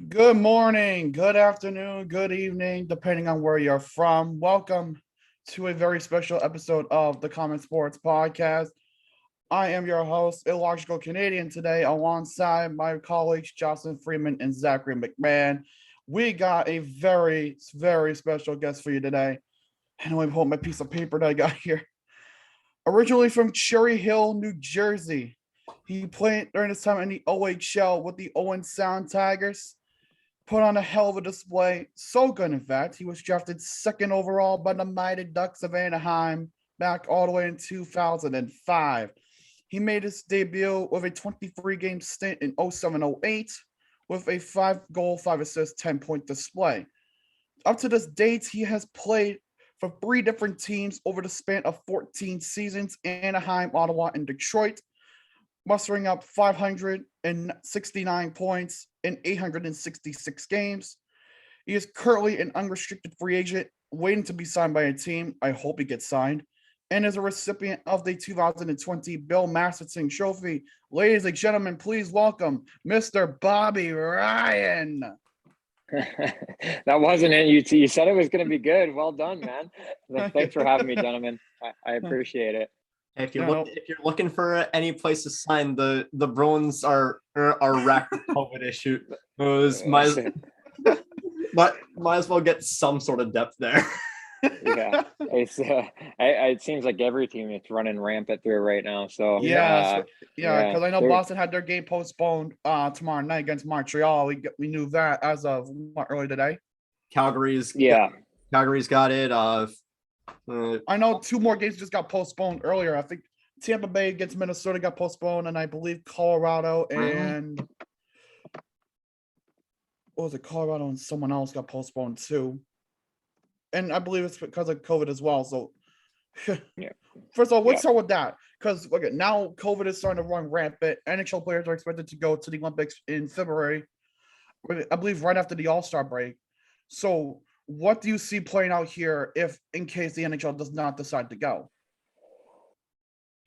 Good morning, good afternoon, good evening, depending on where you're from. Welcome to a very special episode of the Common Sports Podcast. I am your host, Illogical Canadian, today, alongside my colleagues Jocelyn Freeman and Zachary McMahon. We got a very, very special guest for you today. And let me hold my piece of paper that I got here. Originally from Cherry Hill, New Jersey, he played during his time in the OHL with the Owen Sound Tigers. Put on a hell of a display. So good, in fact. He was drafted second overall by the Mighty Ducks of Anaheim back all the way in 2005. He made his debut with a 23-game stint in 07-08 with a 5-goal, 5-assist, 10-point display. Up to this date, he has played for 3 different teams over the span of 14 seasons: Anaheim, Ottawa, and Detroit, mustering up 569 points in 866 games. He is currently an unrestricted free agent waiting to be signed by a team. I hope he gets signed. And is a recipient of the 2020 Bill Masterton Trophy. Ladies and gentlemen, please welcome Mr. Bobby Ryan. That wasn't it. You said it was going to be good. Well done, man. Thanks for having me, gentlemen. I appreciate it. If you're looking for any place to sign, the Bruins are racked with COVID issue. Might as well get some sort of depth there. Yeah, it seems like every team is running rampant through right now. So because I know Boston had their game postponed tomorrow night against Montreal. We knew that as of early today. Calgary's got it. I know 2 more games just got postponed earlier. I think Tampa Bay against Minnesota got postponed, and I believe Colorado and what was it? Colorado and someone else got postponed too. And I believe it's because of COVID as well. So, First of all, let's start with that, because look at now COVID is starting to run rampant. NHL players are expected to go to the Olympics in February, I believe, right after the All-Star break. So, what do you see playing out here if, in case the NHL does not decide to go?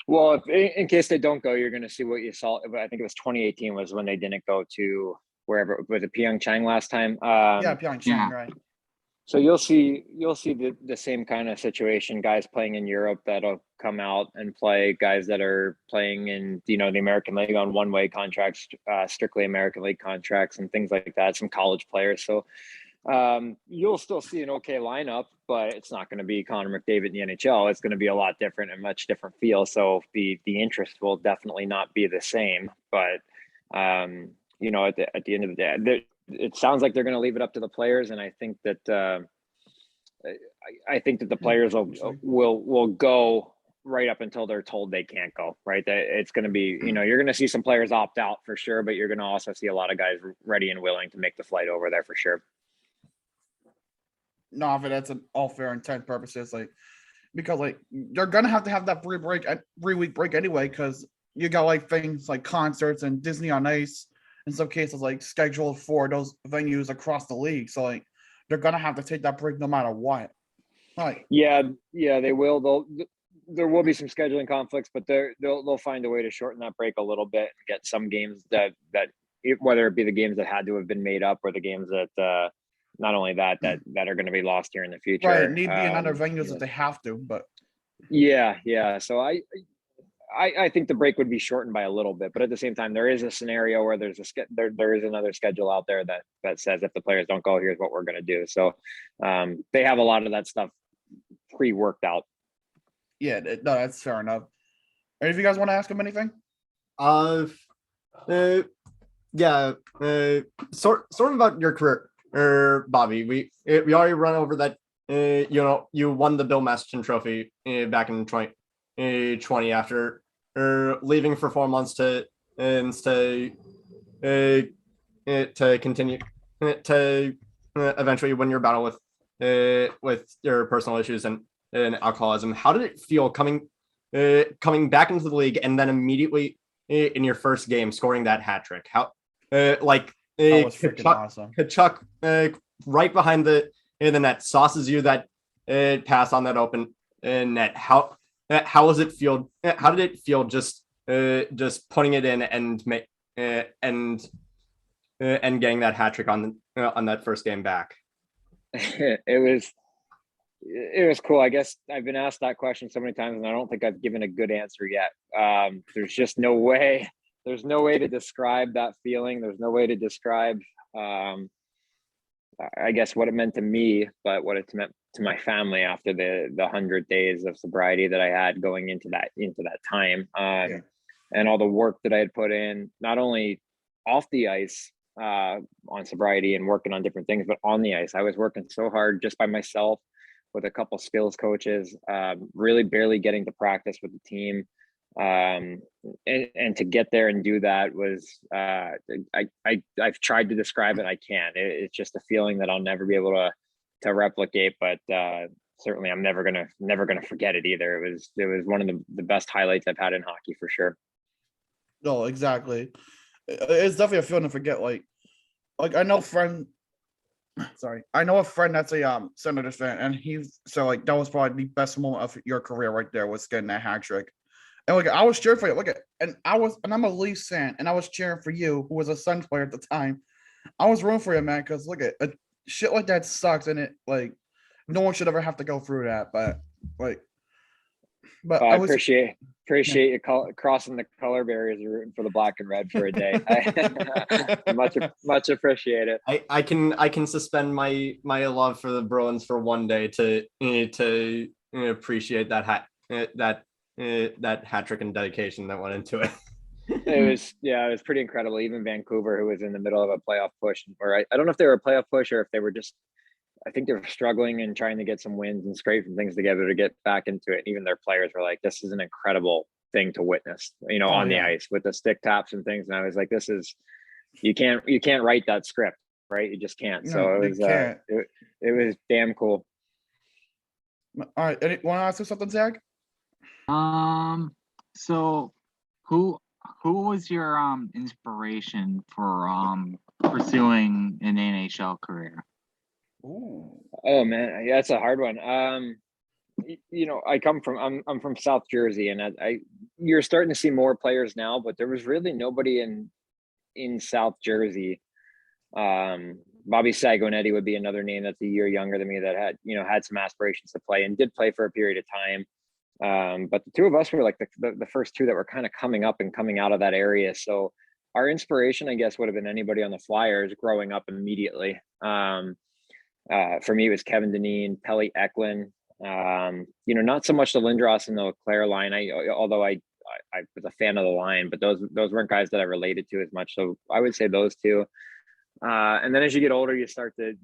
Well, in case they don't go, you're going to see what you saw. I think it was 2018 was when they didn't go to wherever, was it Pyeongchang last time? Pyeongchang, right? So you'll see the same kind of situation. Guys playing in Europe that'll come out and play. Guys that are playing in the American League on one-way contracts, strictly American League contracts, and things like that. Some college players. So you'll still see an okay lineup, but it's not going to be Connor McDavid in the NHL. It's going to be a lot different and much different feel. So the interest will definitely not be the same. But at the end of the day, it sounds like they're going to leave it up to the players, and I think that the players will go right up until they're told they can't go. Right? It's going to be you're going to see some players opt out for sure, but you're going to also see a lot of guys ready and willing to make the flight over there for sure. No, but that's an all fair intent purposes, because you're gonna have to have that 3-week break anyway, because you got things like concerts and Disney on Ice in some cases scheduled for those venues across the league. So they're gonna have to take that break no matter what. Yeah, they will. There will be some scheduling conflicts, but they'll find a way to shorten that break a little bit and get some games that whether it be the games that had to have been made up or the games that not only that are going to be lost here in the future. Right, need be in other venues if they have to, but so I think the break would be shortened by a little bit, but at the same time, there is a scenario where there is another schedule out there that says if the players don't go, here's what we're going to do. So they have a lot of that stuff pre-worked out. Yeah, no, that's fair enough. Any of you guys want to ask him anything? Sort of about your career, Bobby. We already run over that. You won the Bill Masterton Trophy back in 2020 after leaving for 4 months to continue to eventually win your battle with your personal issues and alcoholism. How did it feel coming back into the league and then immediately in your first game scoring that hat trick? How That was freaking awesome. Kachuk right behind the net sauces you that pass on that open net. How does it feel? How did it feel just putting it in and and getting that hat trick on that first game back? It was cool. I guess I've been asked that question so many times, and I don't think I've given a good answer yet. There's just no way. There's no way to describe that feeling. There's no way to describe, I guess, what it meant to me, but what it meant to my family after the 100 days of sobriety that I had going into that time, and all the work that I had put in, not only off the ice on sobriety and working on different things, but on the ice. I was working so hard just by myself with a couple skills coaches, really barely getting to practice with the team. And to get there and do that was, I've tried to describe it. I can't. It's just a feeling that I'll never be able to replicate, but certainly I'm never gonna forget it either. It was one of the best highlights I've had in hockey for sure. No, exactly. It's definitely a feeling to forget. Like I know a friend that's a Senators fan, and he's so like that was probably the best moment of your career right there, was getting that hat trick. And I was cheering for you. And I'm a Leafs fan, and I was cheering for you, who was a Suns player at the time. I was rooting for you, man, because shit like that sucks, and no one should ever have to go through that. But I appreciate you crossing the color barriers and rooting for the black and red for a day. much appreciate it. I can suspend my love for the Bruins for one day to appreciate that hat trick and dedication that went into it. It was pretty incredible. Even Vancouver, who was in the middle of a playoff push, or I don't know if they were a playoff push or if they were just, I think they were struggling and trying to get some wins and scraping things together to get back into it. And even their players were like, this is an incredible thing to witness, on the ice with the stick taps and things. And I was like, you can't write that script, right? You just can't. So it was damn cool. All right. Want to ask you something, Zach? So who was your inspiration for pursuing an NHL career? Ooh. Oh man, yeah, that's a hard one. I'm from South Jersey, and you're starting to see more players now, but there was really nobody in South Jersey. Bobby Sagonetti would be another name that's a year younger than me that had some aspirations to play and did play for a period of time. But the two of us were like the first two that were kind of coming up and coming out of that area. So our inspiration, I guess, would have been anybody on the Flyers growing up immediately. For me, it was Kevin Dineen, Pelly Eklund. Not so much the Lindros and the Leclerc line. Although I was a fan of the line, but those weren't guys that I related to as much. So I would say those two. And then as you get older, you start to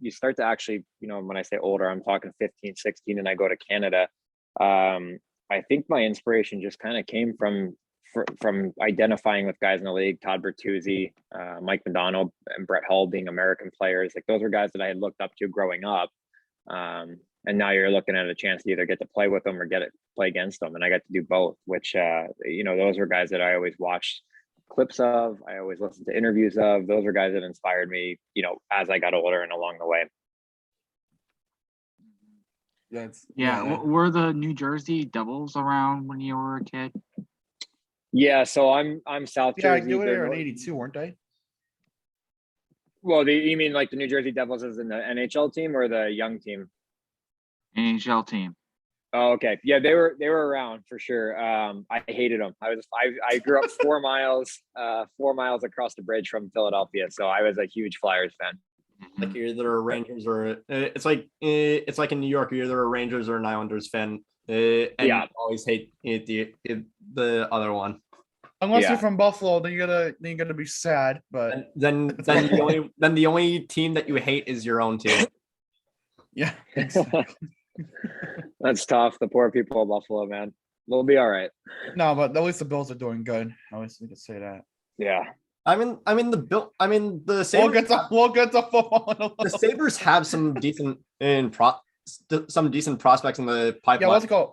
actually, when I say older, I'm talking 15, 16, and I go to Canada. I think my inspiration just kind of came from identifying with guys in the league, Todd Bertuzzi, Mike Modano, and Brett Hull being American players. Like those are guys that I had looked up to growing up. And now you're looking at a chance to either get to play with them or play against them. And I got to do both, which, those were guys that I always watched clips of. I always listened to interviews of. Those are guys that inspired me, as I got older and along the way. Were the New Jersey Devils around when you were a kid? Yeah, so I'm South Jersey. Yeah, they were in '82, weren't they? Well, you mean like the New Jersey Devils as in the NHL team or the young team? NHL team. Oh, okay. Yeah, they were around for sure. I hated them. I grew up 4 miles across the bridge from Philadelphia, so I was a huge Flyers fan. Like you're either a Rangers or it's like in New York, you're either a Rangers or an Islanders fan. And you always hate the other one. Unless you're from Buffalo, then you're gonna be sad. But then the only team that you hate is your own team. Yeah, exactly. That's tough. The poor people of Buffalo, man. They'll be all right. No, but at least the Bills are doing good. I least we could say that. Yeah. The Sabres. We'll get to football in a little. The Sabres have some decent prospects in the pipeline. Yeah, what's it called?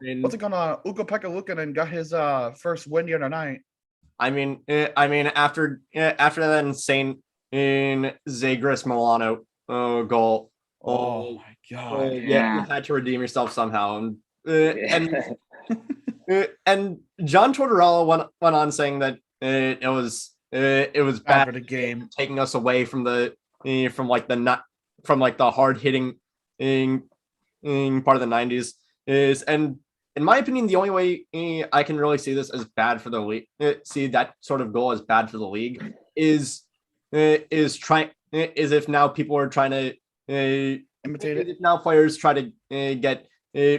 Ukko-Pekka Luukkonen got his first win the other night. After that insane Zagreus Milano goal. Oh my god! You had to redeem yourself somehow, and John Tortorella went on saying that it was it was bad after the game. taking us away from the hard hitting part of the 90s is, and in my opinion, the only way I can really see this as bad for the league, see that sort of goal as bad for the league is if now people are trying to Imitate it. if now players try to get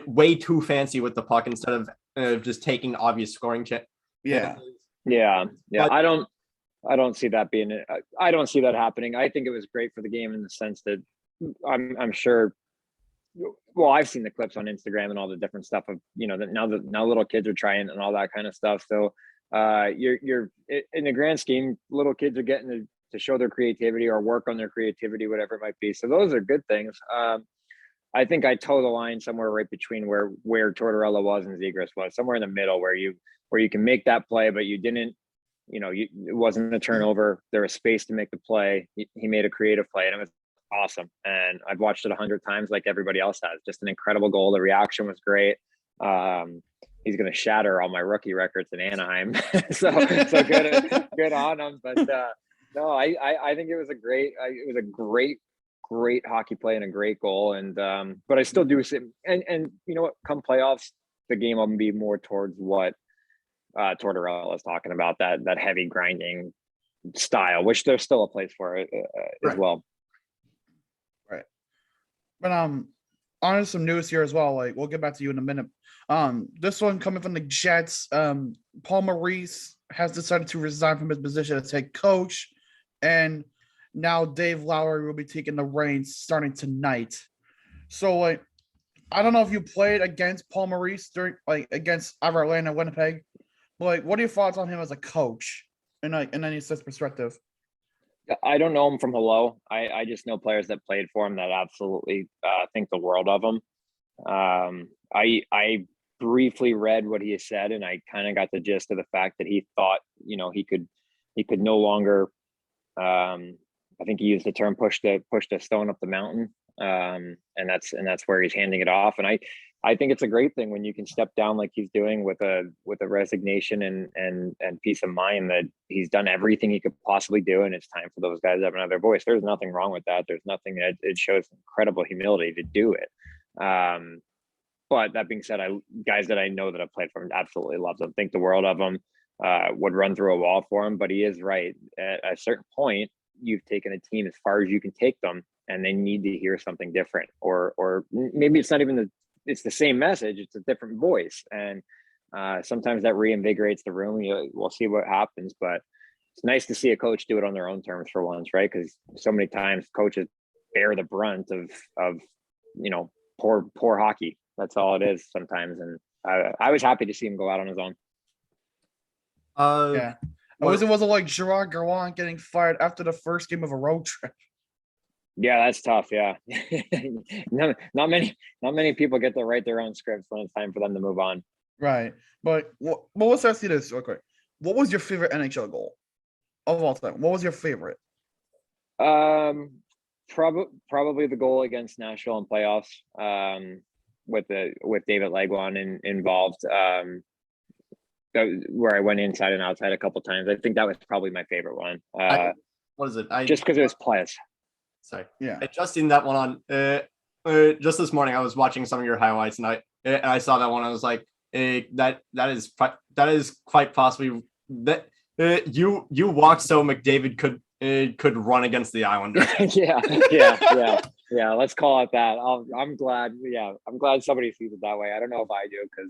way too fancy with the puck instead of just taking obvious scoring Yeah. Yeah. But- I don't see that being. I don't see that happening. I think it was great for the game in the sense that I'm sure. Well, I've seen the clips on Instagram and all the different stuff of that now little kids are trying and all that kind of stuff. So you're in the grand scheme, little kids are getting to show their creativity or work on their creativity, whatever it might be. So those are good things. I think I toe the line somewhere right between where Tortorella was and Zegras was, somewhere in the middle where you can make that play, but you didn't. It wasn't a turnover. There was space to make the play. He made a creative play, and it was awesome. And I've watched it 100 times, like everybody else has. Just an incredible goal. The reaction was great. He's going to shatter all my rookie records in Anaheim. so good on him. But no, I think it was a great hockey play and a great goal. And but I still do see, and you know what? Come playoffs, the game will be more towards what Tortorella is talking about, that heavy grinding style, which there's still a place for it as well. Right. But on some news here as well. Like, we'll get back to you in a minute. This one coming from the Jets. Paul Maurice has decided to resign from his position as head coach, and now Dave Lowry will be taking the reins starting tonight. So, like, I don't know if you played against Paul Maurice against either Atlanta, Winnipeg. But, like, what are your thoughts on him as a coach in any assist perspective? I don't know him from hello. I just know players that played for him that absolutely think the world of him. I briefly read what he said, and I kind of got the gist of the fact that he thought, he could no longer. I think he used the term push the stone up the mountain, and that's where he's handing it off. And I think it's a great thing when you can step down like he's doing with a resignation and peace of mind that he's done everything he could possibly do, and it's time for those guys to have another voice. There's nothing wrong with that. There's nothing that it shows incredible humility to do it. But that being said, guys that I know that have played for him absolutely love him, think the world of him, would run through a wall for him. But he is right. At a certain point, you've taken a team as far as you can take them, and they need to hear something different, or maybe it's not even it's the same message, it's a different voice. And sometimes that reinvigorates the room. We'll see what happens, but it's nice to see a coach do it on their own terms for once, right? Because so many times coaches bear the brunt of poor hockey. That's all it is sometimes. And I was happy to see him go out on his own. Yeah. It wasn't like Gerard Garwan getting fired after the first game of a road trip. Yeah, that's tough. Yeah. Not many people get to write their own scripts when it's time for them to move on. Right. But let's ask you this real quick. What was your favorite NHL goal of all time? What was your favorite? Probably the goal against Nashville in playoffs, with David Legwand involved, where I went inside and outside a couple times. I think that was probably my favorite one. What is it? Just because it was playoffs. Sorry. Yeah. I just seen that one on just this morning. I was watching some of your highlights, and I saw that one. I was like, that is quite possibly that you walked so McDavid could run against the Islanders. Yeah. Let's call it that. I'm glad. Yeah, I'm glad somebody sees it that way. I don't know if I do, because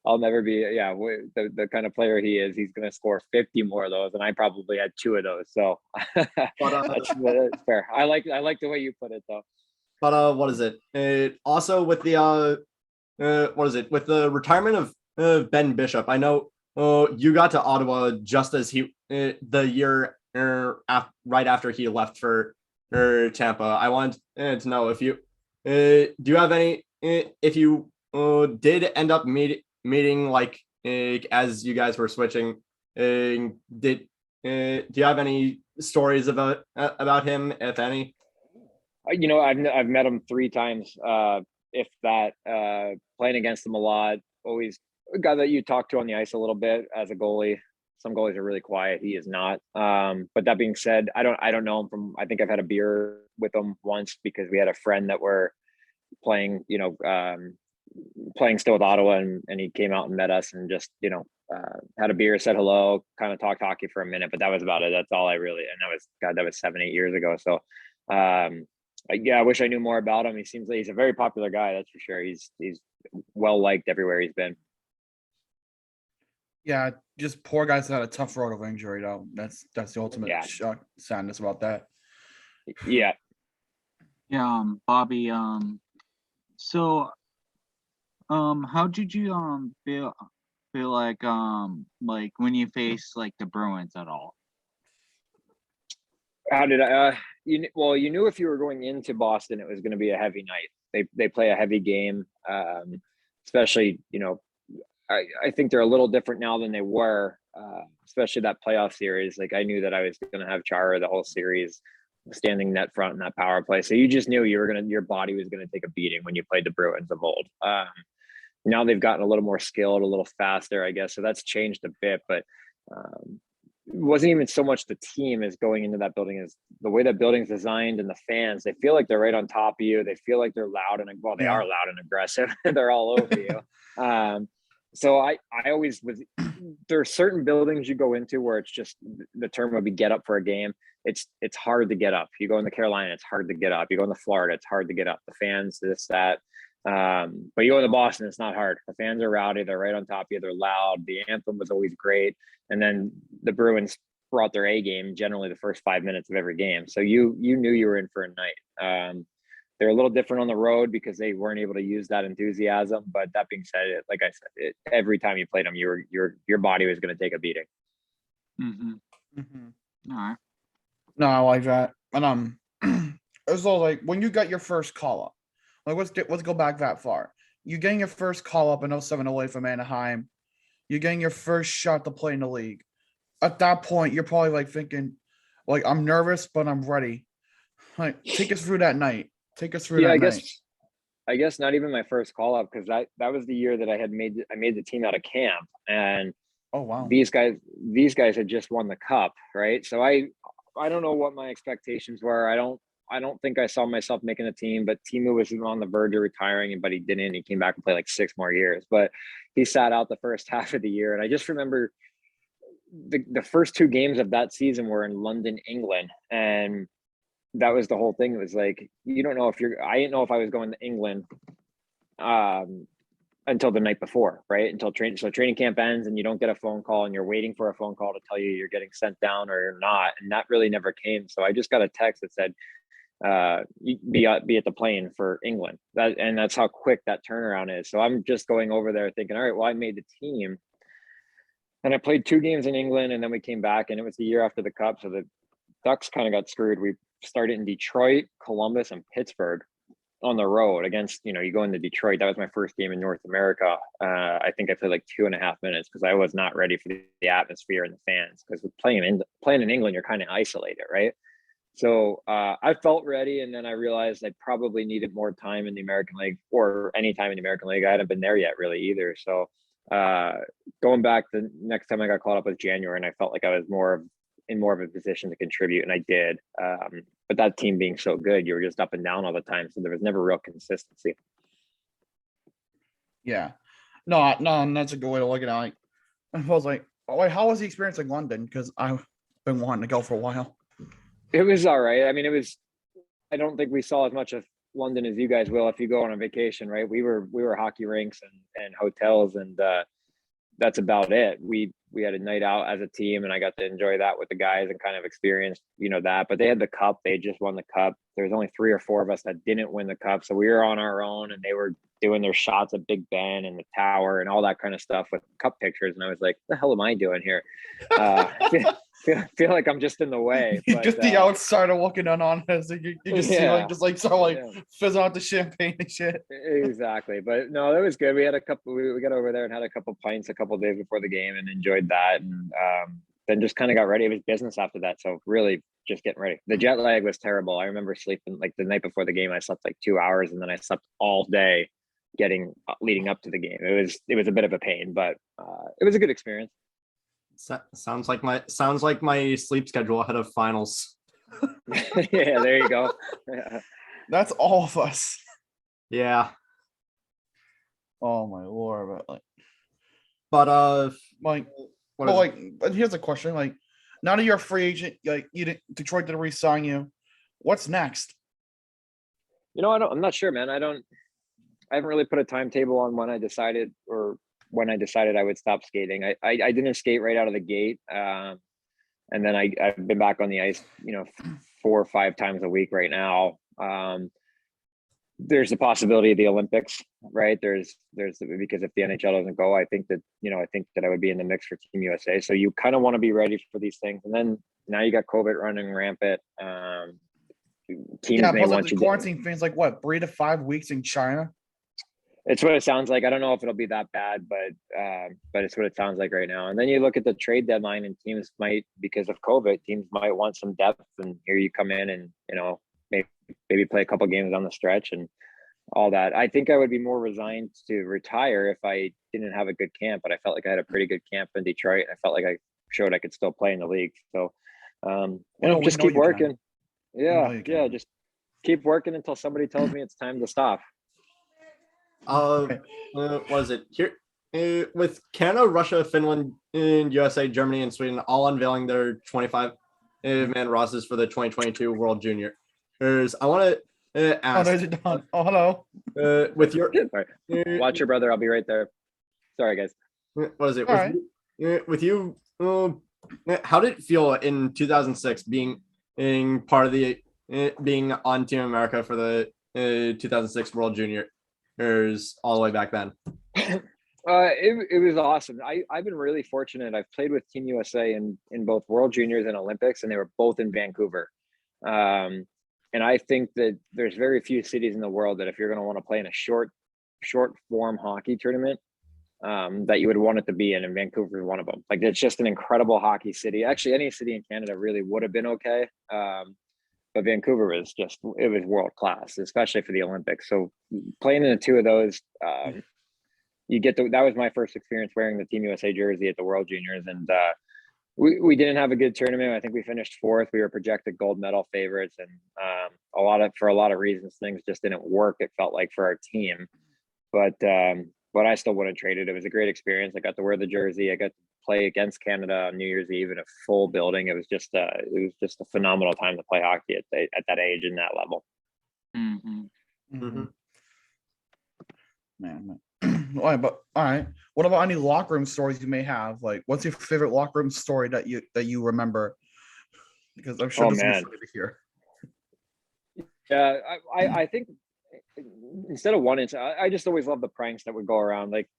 I'll never be. Yeah, the kind of player he is. He's going to score 50 more of those, and I probably had 2 of those. So that's fair. I like the way you put it, though. But what is it? Also with the what is it? With the retirement of Ben Bishop, I know you got to Ottawa just as the year right after he left for Tampa. I wanted to know if you do you have any if you did end up meeting like as you guys were switching. Do you have any stories about him, if any? I've met him 3 times, if that. Playing against him a lot. Always a guy that you talk to on the ice a little bit as a goalie. Some goalies are really quiet. He is not. But that being said, I don't know him from. I think I've had a beer with him once because we had a friend that were playing, playing still with Ottawa, and he came out and met us and just, had a beer, said hello, kind of talked hockey for a minute, but that was about it. That's all I really, and that was 7-8 years ago. So, I wish I knew more about him. He seems like he's a very popular guy. That's for sure. He's well liked everywhere he's been. Yeah, just poor guys had a tough road of injury though. That's the ultimate sadness about that. Yeah. Yeah, Bobby. So, how did you feel like when you faced like the Bruins at all? How did I? You knew if you were going into Boston, it was going to be a heavy night. They play a heavy game, especially I think they're a little different now than they were, especially that playoff series. Like I knew that I was going to have Chara the whole series, standing net front in that power play. So you just knew your body was going to take a beating when you played the Bruins of old. Now they've gotten a little more skilled, a little faster, I guess. So that's changed a bit, but it wasn't even so much the team as going into that building, is the way that building's designed, and the fans, they feel like they're right on top of you. They feel like they're loud and they are loud and aggressive. They're all over you. So I always was, there are certain buildings you go into where it's just, the term would be get up for a game. It's hard to get up. You go into Carolina, it's hard to get up. You go into Florida, it's hard to get up. The fans, this, that. But you go into Boston, it's not hard. The fans are rowdy. They're right on top of you. They're loud. The anthem was always great. And then the Bruins brought their A game generally the first 5 minutes of every game. So you knew you were in for a night. They're a little different on the road because they weren't able to use that enthusiasm. But that being said, like I said, every time you played them, your body was going to take a beating. Mm-hmm. Mm-hmm. All right. No, I like that. And it's all like when you got your first call up. Like let's go back that far. You getting your first call up in 07 away from Anaheim. You're getting your first shot to play in the league. At that point, you're probably like thinking, like, I'm nervous, but I'm ready. Like, take us through that night. Take us through that night. I guess not even my first call up, because that was the year that I made the team out of camp, and oh wow, these guys had just won the cup, right? So I don't know what my expectations were. I don't think I saw myself making a team, but Timo was on the verge of retiring, but he didn't. He came back and played like 6 more years, but he sat out the first half of the year. And I just remember the first 2 games of that season were in London, England, and that was the whole thing. It was like, you don't know I didn't know if I was going to England until the night before, right? Until training camp ends and you don't get a phone call, and you're waiting for a phone call to tell you you're getting sent down or you're not. And that really never came. So I just got a text that said, be at the plane for England. That's how quick that turnaround is. So I'm just going over there thinking, all right, well, I made the team. And I played 2 games in England, and then we came back, and it was the year after the cup. So the Ducks kind of got screwed. We started in Detroit, Columbus, and Pittsburgh on the road against, you go into Detroit. That was my first game in North America. I think I played like 2.5 minutes because I was not ready for the atmosphere and the fans, because with playing in England, you're kind of isolated, right? So I felt ready, and then I realized I probably needed more time in the American League, or any time in the American League. I hadn't been there yet really either. So going back, the next time I got called up was January, and I felt like I was in more of a position to contribute, and I did. But that team being so good, you were just up and down all the time, so there was never real consistency. Yeah, no, and that's a good way to look at it. Like, I was like, oh, wait, how was the experience in London? Because I've been wanting to go for a while. It was all right. I mean, I don't think we saw as much of London as you guys will if you go on a vacation, right? We were hockey rinks and hotels, and that's about it. We had a night out as a team, and I got to enjoy that with the guys and kind of experience, that. But they had the cup. They just won the cup. There was only 3 or 4 of us that didn't win the cup. So we were on our own, and they were doing their shots at Big Ben and the Tower and all that kind of stuff with cup pictures. And I was like, the hell am I doing here? Feel like I'm just in the way. But, just the outsider looking in on us. You just see fizzle out the champagne and shit. Exactly. But no, that was good. We had we got over there and had a couple pints a couple of days before the game and enjoyed that. And then just kind of got ready. It was business after that. So really just getting ready. The jet lag was terrible. I remember sleeping like the night before the game. I slept like 2 hours, and then I slept all day leading up to the game. It was a bit of a pain, but it was a good experience. Sounds like my sleep schedule ahead of finals. Yeah, there you go. Yeah. That's all of us. Yeah, Oh my lord! but Like, what well, is- but here's a question: like, now that you're a free agent, like, Detroit didn't re-sign you. What's next? I'm not sure, man. I haven't really put a timetable on when I decided I would stop skating. I didn't skate right out of the gate. And then I've been back on the ice, 4 or 5 times a week right now. There's the possibility of the Olympics, right? Because if the NHL doesn't go, I think that I would be in the mix for Team USA. So you kind of want to be ready for these things. And then now you got COVID running rampant. Teams Yeah, may plus want the you. quarantine things like what, 3 to 5 weeks in China? It's what it sounds like. I don't know if it'll be that bad, but it's what it sounds like right now. And then you look at the trade deadline, and teams might, because of COVID, want some depth. And here you come in and maybe play a couple games on the stretch and all that. I think I would be more resigned to retire if I didn't have a good camp, but I felt like I had a pretty good camp in Detroit. I felt like I showed I could still play in the league. So, just keep working. Yeah, just keep working until somebody tells me it's time to stop. Was it here with Canada, Russia, Finland, and USA, Germany, and Sweden all unveiling their 25 man rosters for the 2022 World Junior? I want to ask. Oh, no, is it done? Oh, hello. With your Watch your brother. I'll be right there. Sorry, guys. What is it? All With you, how did it feel in 2006 being part of the being on Team America for the 2006 World Juniors all the way back then? It was awesome. I've been really fortunate. I've played with Team USA in both World Juniors and Olympics, and they were both in Vancouver. And I think that there's very few cities in the world that if you're going to want to play in a short form hockey tournament, that you would want it to be in, and Vancouver is one of them. Like, it's just an incredible hockey city. Actually, any city in Canada really would have been okay. But Vancouver was world class, especially for the Olympics. So playing in the two of those, that was my first experience wearing the Team USA jersey at the World Juniors. And we didn't have a good tournament. I think we finished 4th. We were projected gold medal favorites, and for a lot of reasons, things just didn't work. It felt like for our team, but I still wouldn't trade it. It was a great experience. I got to wear the jersey. I got to play against Canada on New Year's Eve in a full building. It was just a phenomenal time to play hockey at that age and that level. Man. All right. What about any locker room stories you may have? Like, what's your favorite locker room story that you remember? Because I'm sure this is to hear. Yeah, I think instead of one inch, I just always love the pranks that would go around. Like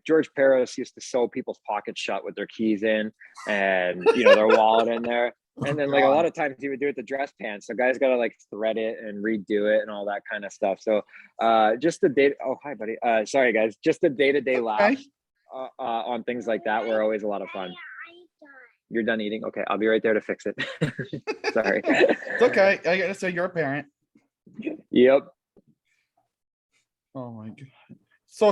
George Peros used to sew people's pockets shut with their keys in and their wallet in there. And then, like, a lot of times he would do it the dress pants. So guys got to like thread it and redo it and all that kind of stuff. So just the day. Oh, hi, buddy. Sorry, guys. Just the day-to-day laughs on things like that were always a lot of fun. You're done eating? Okay, I'll be right there to fix it. Sorry. It's okay. I gotta say, you're a parent. Yep. Oh my god. So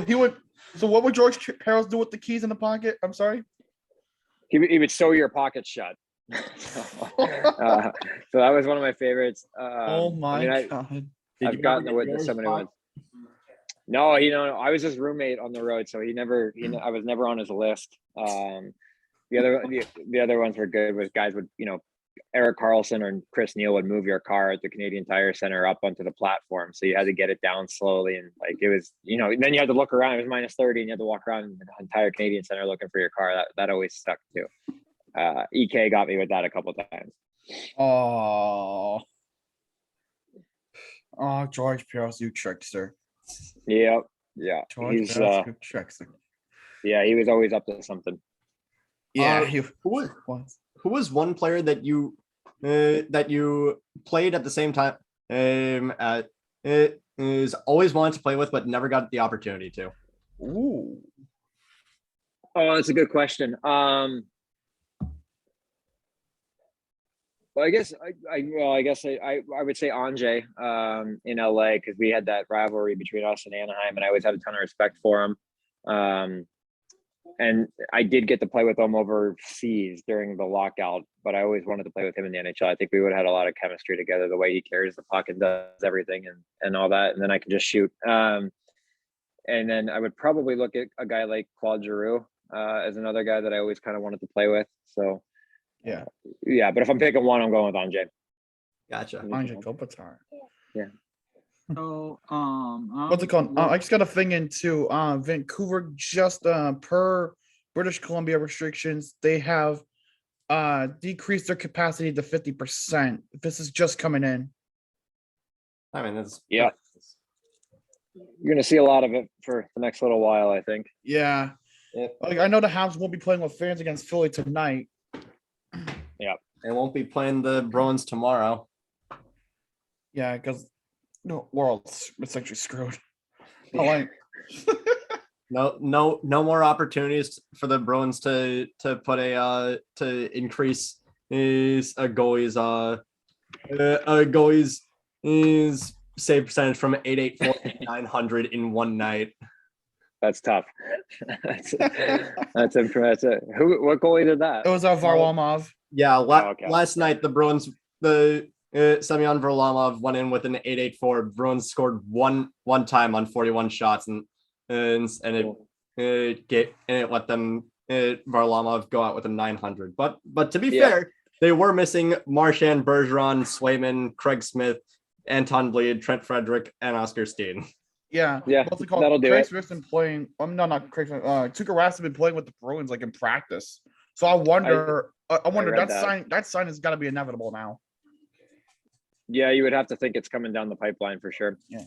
what would George Peros do with the keys in the pocket? I'm sorry. He would sew your pockets shut. So that was one of my favorites. Oh my god! I've gotten to witness so many ones. No, I was his roommate on the road, so I was never on his list. The other ones were good. Was guys would Eric Carlson or Chris Neal would move your car at the Canadian Tire Center up onto the platform, so you had to get it down slowly, and like it was then you had to look around. It was -30, and you had to walk around the entire Canadian Center looking for your car. That always stuck too. EK got me with that a couple of times. Oh, George Peros, you trickster. Yep. Yeah. George Peros, you trickster. Yeah, he was always up to something. Yeah. Who was one player that you played at the same time is always wanted to play with but never got the opportunity to? Ooh. Oh, that's a good question. Well, I guess I would say Anjay in LA, because we had that rivalry between us and Anaheim, and I always had a ton of respect for him. and I did get to play with him overseas during the lockout, but I always wanted to play with him in the NHL. I think we would have had a lot of chemistry together, the way he carries the puck and does everything and all that. And then I can just shoot. And then I would probably look at a guy like Claude Giroux as another guy that I always kind of wanted to play with. So Yeah. Yeah. But if I'm picking one, I'm going with Anjay. Gotcha. Anjay Kopitar. Yeah. So What's it called? I just got a thing into Vancouver. Just per British Columbia restrictions, they have decreased their capacity to 50%. This is just coming in. I mean, it's Yeah. You're going to see a lot of it for the next little while, I think. Yeah. Like I know the Habs won't be playing with fans against Philly tonight. They won't be playing the Bruins tomorrow. Yeah, because no, we're all essentially screwed. But like, No more opportunities for the Bruins to put to increase his a goalie's save percentage from 884 to 900 in one night. That's tough. That's impressive. What goalie did that? it was Varlamov. Yeah, okay. last night the Bruins, Semyon Varlamov went in with an 884. Bruins scored one time on 41 shots, and it let them Varlamov go out with a 900. But to be fair, they were missing Marchand, Bergeron, Swayman, Craig Smith, Anton Bleed, Trent Frederick, and Oscar Steen. Yeah. What's it called? That'll do Craig it. Smith's been playing. Not Craig Smith. Tuukka Rask has been playing with the Bruins like in practice. So I wonder. I wonder read that sign has got to be inevitable now. Yeah, you would have to think it's coming down the pipeline for sure. Yeah,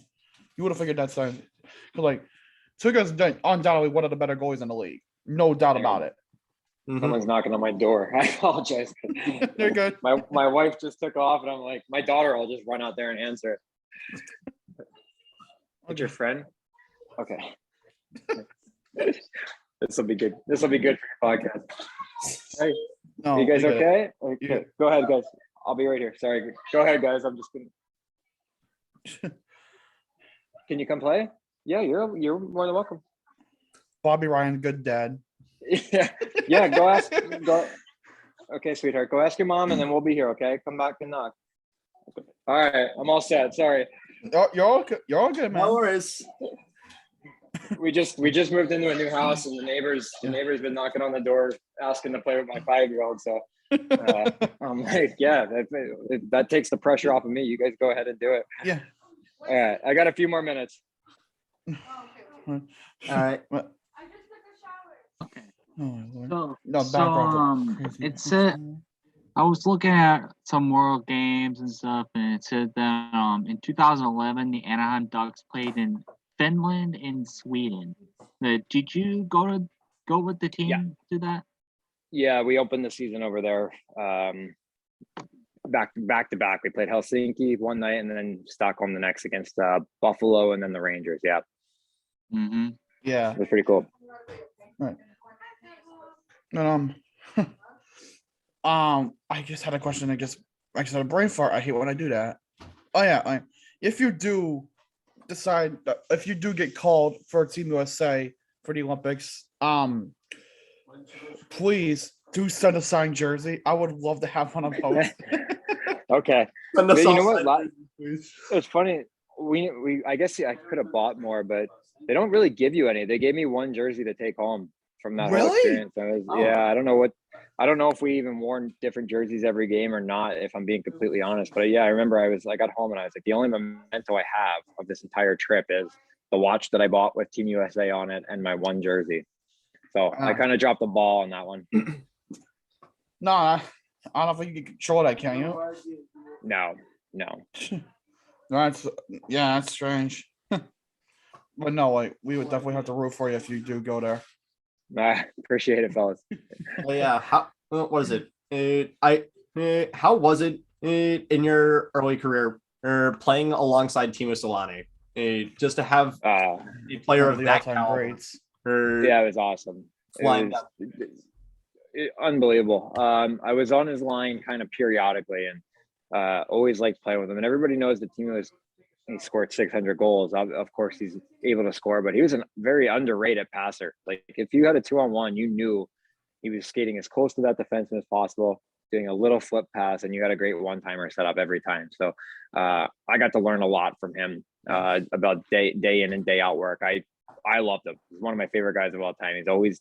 you would have figured that sign. Because like Tuukka's undoubtedly one of the better goalies in the league, no doubt about it. Someone's knocking on my door. I apologize. You're good. My wife just took off, and I'm like, my daughter will just run out there and answer it. It's your friend? Okay. This will be good. This will be good for your podcast. Hey, No, you guys you're good. okay? Okay. Go ahead, guys. I'll be right here. Sorry. Go ahead, guys. I'm just gonna. Can you come play? Yeah, you're more than welcome. Bobby Ryan, good dad. Yeah. Go ask. Go. Okay, sweetheart. Go ask your mom, and then we'll be here. Okay, come back and knock. All right, I'm all set. Sorry. You're all good. You're all good, man. No worries. We just moved into a new house, and the neighbors been knocking on the door asking to play with my 5-year-old. So I'm like, yeah, that takes the pressure off of me. You guys go ahead and do it. Yeah. All right, I got a few more minutes. All right. Okay. Oh, Lord. So, No, background's crazy. it said I was looking at some World Games and stuff, and it said that in 2011 the Anaheim Ducks played in Finland and Sweden. Did you go with the team to that? Yeah, we opened the season over there. Back to back. We played Helsinki one night, and then Stockholm the next against Buffalo, and then the Rangers. Yeah. Mm-hmm. Yeah. It was pretty cool. Right. I just had a question. I just had a brain fart. I hate when I do that. Oh yeah. If you do decide, if you do get called for Team USA for the Olympics, please do send a signed jersey. I would love to have one of those. Okay. And the You know sauce- what? It's funny. We I guess I could have bought more, but they don't really give you any. They gave me one jersey to take home from that whole Really? experience. Yeah, I don't know if we even worn different jerseys every game or not, if I'm being completely honest. But yeah, I remember I got home and I was like, the only memento I have of this entire trip is the watch that I bought with Team USA on it and my one jersey. So I kind of dropped the ball on that one. No, I don't think you can control that, can you? No. That's strange. But no, like we would definitely have to root for you if you do go there. I appreciate it, fellas. Well, yeah. How what was it? How was it in your early career playing alongside Timo Solani? Just to have a player One of the that all-time caliber. greats. Yeah, it was awesome. Flying Unbelievable. I was on his line kind of periodically, and always liked playing with him. And everybody knows that Timo is he scored 600 goals. Of course, he's able to score, but he was a very underrated passer. Like if you had a 2-on-1, you knew he was skating as close to that defenseman as possible, doing a little flip pass, and you had a great one-timer set up every time. So I got to learn a lot from him about day in and day out work. I loved him. He's one of my favorite guys of all time. He's always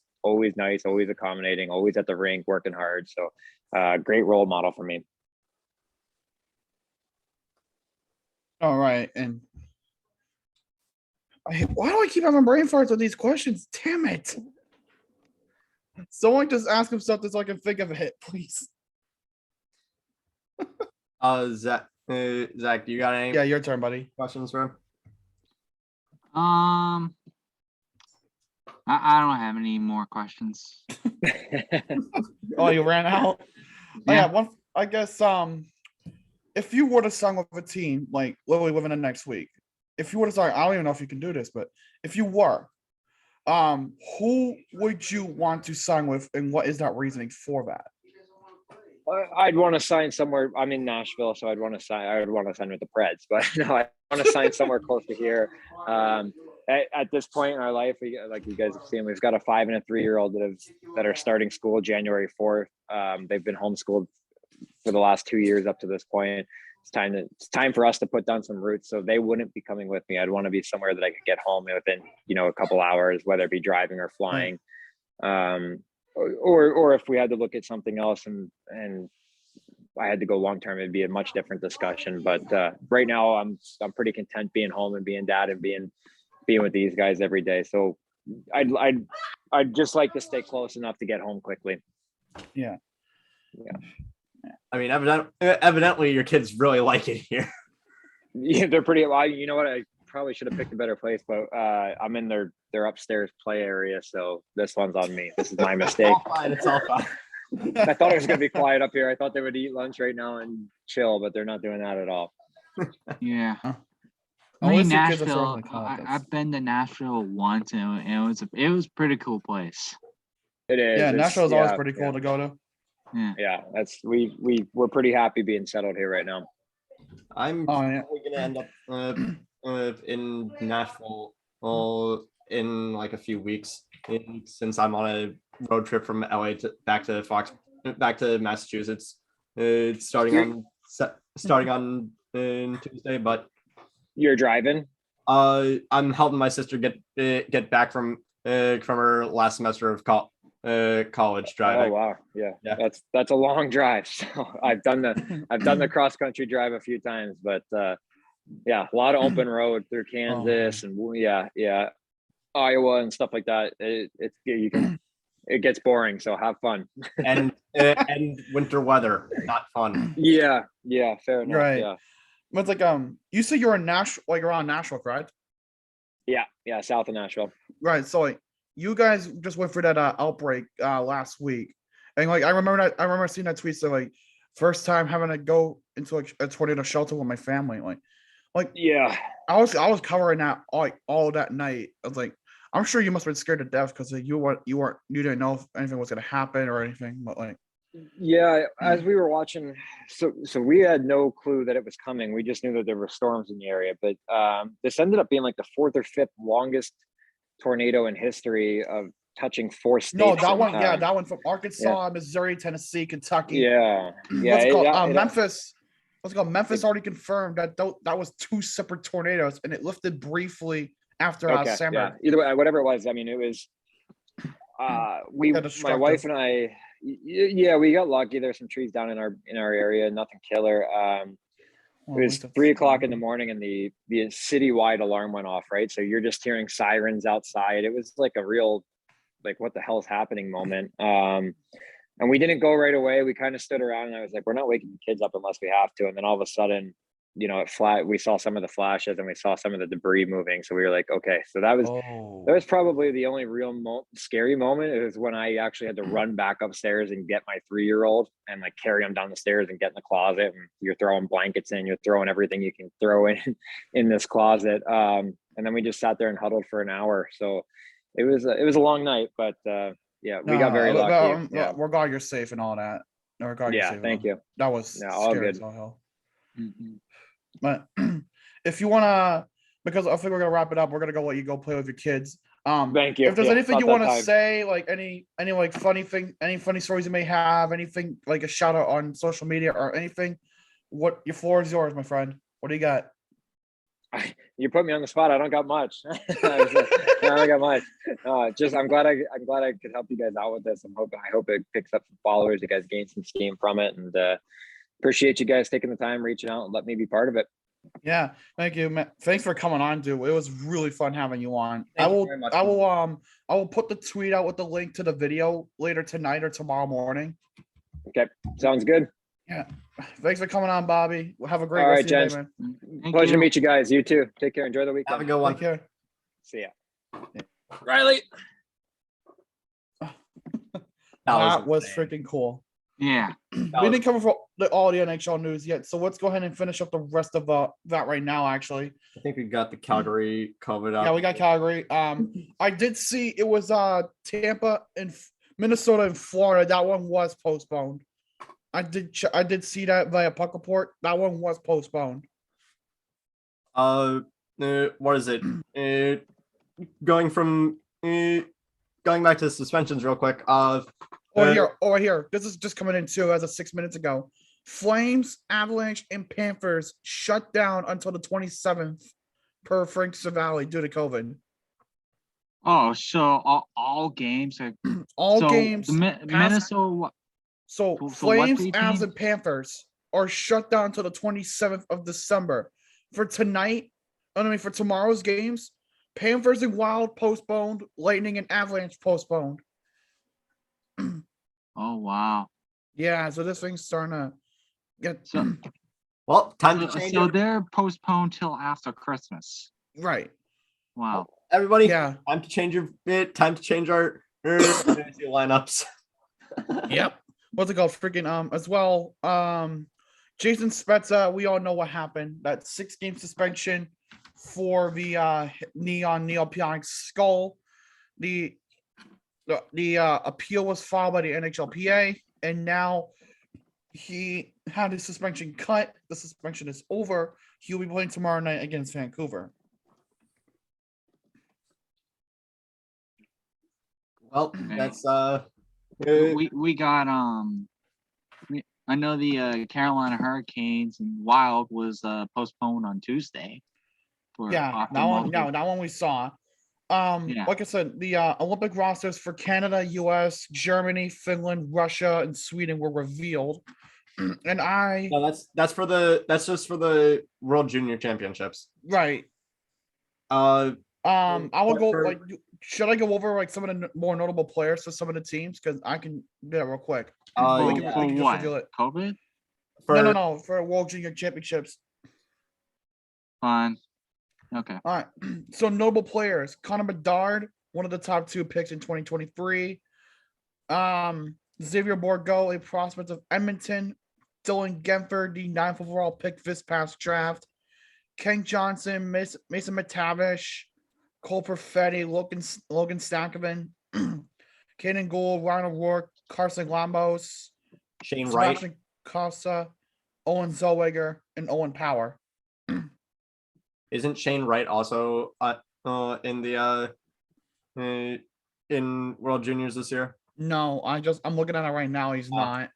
nice, always accommodating, always at the rink, working hard. So great role model for me. All right, and why do I keep having brain farts with these questions? Damn it! Someone just ask him something so I can think of it, please. Zach, do you got any Yeah, your turn, buddy. questions for him? I don't have any more questions. Oh, you ran out. Oh, Yeah. yeah, one. I guess if you were to sign with a team, like literally within the next week, if you were to sign, I don't even know if you can do this, but if you were, who would you want to sign with, and what is that reasoning for that? I'd want to sign somewhere. I'm in Nashville, so I'd want to sign with the Preds, but no, I want to sign somewhere close to here. At this point in our life, like you guys have seen, we've got a 5 and a 3-year-old that are starting school January 4th. They've been homeschooled for the last 2 years up to this point. It's time for us to put down some roots. So they wouldn't be coming with me. I'd want to be somewhere that I could get home within, a couple hours, whether it be driving or flying. Or if we had to look at something else and I had to go long term, it'd be a much different discussion. But right now, I'm pretty content being home and being dad and being with these guys every day. So I'd just like to stay close enough to get home quickly. Yeah. I mean, evidently your kids really like it here. Yeah, they're pretty. You know what? I probably should have picked a better place, but I'm in their upstairs play area, so this one's on me. This is my mistake. It's all fine. I thought it was gonna be quiet up here. I thought they would eat lunch right now and chill, but they're not doing that at all. Yeah. Huh. I mean, Always see kids that throw Nashville. in the comments. I've been to Nashville once, and it was a pretty cool place. It is. Yeah, It's- Nashville's always yeah, pretty cool to go to. Yeah. Yeah, that's we're pretty happy being settled here right now. I'm Oh yeah. probably gonna end up in Nashville in like a few weeks, since I'm on a road trip from LA back to Massachusetts. It's starting on Tuesday, but You're driving? I'm helping my sister get back from her last semester of college driving. Oh wow, yeah. Yeah. That's a long drive. So I've done the cross country drive a few times, but yeah, a lot of open road through Kansas and Iowa and stuff like that. It gets boring, so have fun. and winter weather, not fun. Yeah, fair enough. Right. Yeah, But it's like you say you're in Nashville, like around Nashville, correct? yeah, south of Nashville. Right. So like you guys just went through that outbreak last week, and like I remember seeing that tweet. So like first time having to go into like a tornado shelter with my family. Like Yeah. I was covering that all that night. I was like, I'm sure you must have been scared to death because you didn't know if anything was gonna happen or anything. But like, Yeah, as we were watching, so we had no clue that it was coming. We just knew that there were storms in the area. But this ended up being like the 4th or 5th longest tornado in history of touching 4 states. no, that one from Arkansas, Missouri, Tennessee, Kentucky. Yeah. What's it called? Memphis. What's it called? Memphis already confirmed that was 2 separate tornadoes, and it lifted briefly after San yeah. Either way, whatever it was. I mean, it was. My wife and I. Yeah, we got lucky. There's some trees down in our area. Nothing killer. It was 3 o'clock in the morning, and the citywide alarm went off. Right, so you're just hearing sirens outside. It was like a real, like, what the hell's happening moment. And we didn't go right away. We kind of stood around, and I was like, we're not waking the kids up unless we have to. And then all of a sudden, we saw some of the flashes and we saw some of the debris moving. So we were like, okay. So that was probably the only real scary moment. It was when I actually had to run back upstairs and get my 3-year-old and like carry him down the stairs and get in the closet. And you're throwing blankets in, you're throwing everything you can throw in this closet. And then we just sat there and huddled for an hour. So it was a long night, but yeah, we got very lucky. We're glad you're safe and all that. Yeah, thank you. That was all scary good. as all hell. Mhm. But if you wanna, because I think we're gonna wrap it up. We're gonna go let you go play with your kids. Thank you. If there's Yeah, anything about you that want to time. say, like any like funny thing, any funny stories you may have, anything like a shout out on social media or anything, what your floor is yours, my friend. What do you got? You put me on the spot. I don't got much. I don't got much. Just I'm glad I could help you guys out with this. I hope it picks up some followers. You guys gain some steam from it, and appreciate you guys taking the time, reaching out, and let me be part of it. Yeah, thank you, man. Thanks for coming on, dude. It was really fun having you on. Thank you very much. I will put the tweet out with the link to the video later tonight or tomorrow morning. Okay, sounds good. Yeah. Thanks for coming on, Bobby. Have a great All rest right, of your gents. day, man. Thank Pleasure to you. meet you guys. You too. Take care. Enjoy the weekend. Have a good one. Take care. See ya. Riley. That was insane. freaking cool. Yeah. We didn't cover for all the NHL news yet, so let's go ahead and finish up the rest of that right now. Actually, I think we got the Calgary covered up. yeah, we got Calgary. I did see it was Tampa and Minnesota and Florida. That one was postponed. I did see that via Puck Report. That one was postponed. What is it? Going back to suspensions real quick. Over here. This is just coming in too as of 6 minutes ago. Flames, Avalanche, and Panthers shut down until the 27th per Frank Savali due to COVID. Oh, so all games are All so games. Minnesota. So what Flames, three Avs, teams? and Panthers are shut down until the 27th of December. For tonight, for tomorrow's games, Panthers and Wild postponed, Lightning and Avalanche postponed. Oh wow. Yeah, so this thing's starting to get So well, time to change so it. they're postponed till after Christmas. right. Wow. Everybody, Yeah. time to change your bit. Time to change our fantasy lineups. Yep. What's it called? Freaking as well. Jason Spezza, we all know what happened. That 6-game suspension for the knee on Neil Pionk's skull. The appeal was filed by the NHLPA, and now he had his suspension cut. The suspension is over. He'll be playing tomorrow night against Vancouver. Well, that's We got I know the Carolina Hurricanes and Wild was postponed on Tuesday. Yeah, that one we saw. Yeah. Like I said, the Olympic rosters for Canada, US, Germany, Finland, Russia, and Sweden were revealed. And no, that's just for the World Junior Championships. right. I will go like, should I go over like some of the more notable players for some of the teams? Because I can do that real quick. For, we can for just what? reveal it. COVID? No, for World Junior Championships. Fine. Okay. All right. So notable players: Connor Bedard, one of the top 2 picks in 2023. Xavier Bourgault, a prospect of Edmonton. Dylan Genfer, the 9th overall pick this past draft. Ken Johnson, Mason McTavish, Cole Perfetti, Logan Stankoven, Kaden Gould, Ryan O'Rourke, Carson Lambos, Shane Wright. Sebastian Costa, Owen Zellweger, and Owen Power. Isn't Shane Wright also in the in World Juniors this year? No, I'm looking at it right now. He's not.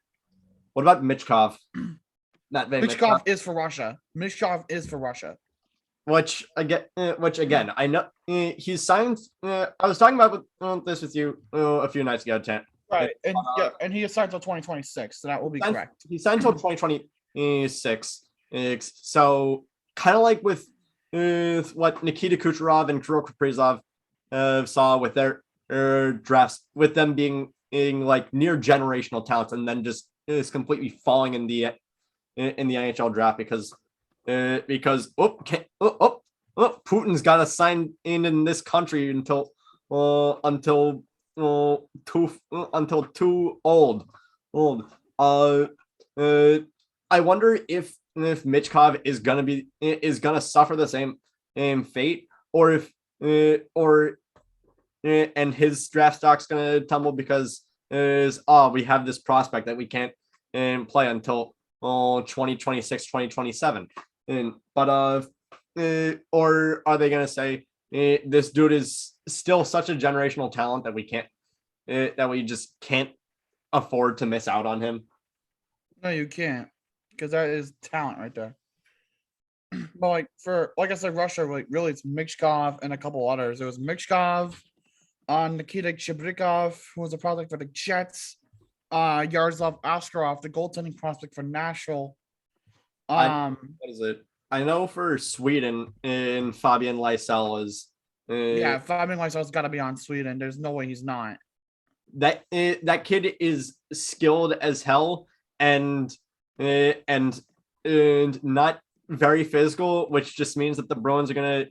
What about Michkov? Michkov is for Russia. Michkov is for Russia. Which again, I know he's signed. I was talking about this with you a few nights ago, Tent. Right, and he is signed until 2026, so that will be correct. He signed until 2026. So kind of like with what Nikita Kucherov and Kirill Kaprizov saw with their drafts, with them being like near generational talents, and then just is completely falling in the NHL draft because Putin's got to sign in this country until too old. I wonder if Michkov is gonna suffer the same fate, or if and his draft stock's gonna tumble because we have this prospect that we can't play until 2026, 2027. But or are they going to say this dude is still such a generational talent that we just can't afford to miss out on him? No, you can't, because that is talent right there. But like I said, Russia, like really, it's Mishkov and a couple others. It was Mishkov, Nikita Chibrikov, who was a prospect for the Jets, Yaroslav Askarov, the goaltending prospect for Nashville. What is it? I know for Sweden, in Fabian Lysell is. Yeah, Fabian Lysel's got to be on Sweden. There's no way he's not. That kid is skilled as hell and not very physical, which just means that the Bruins are gonna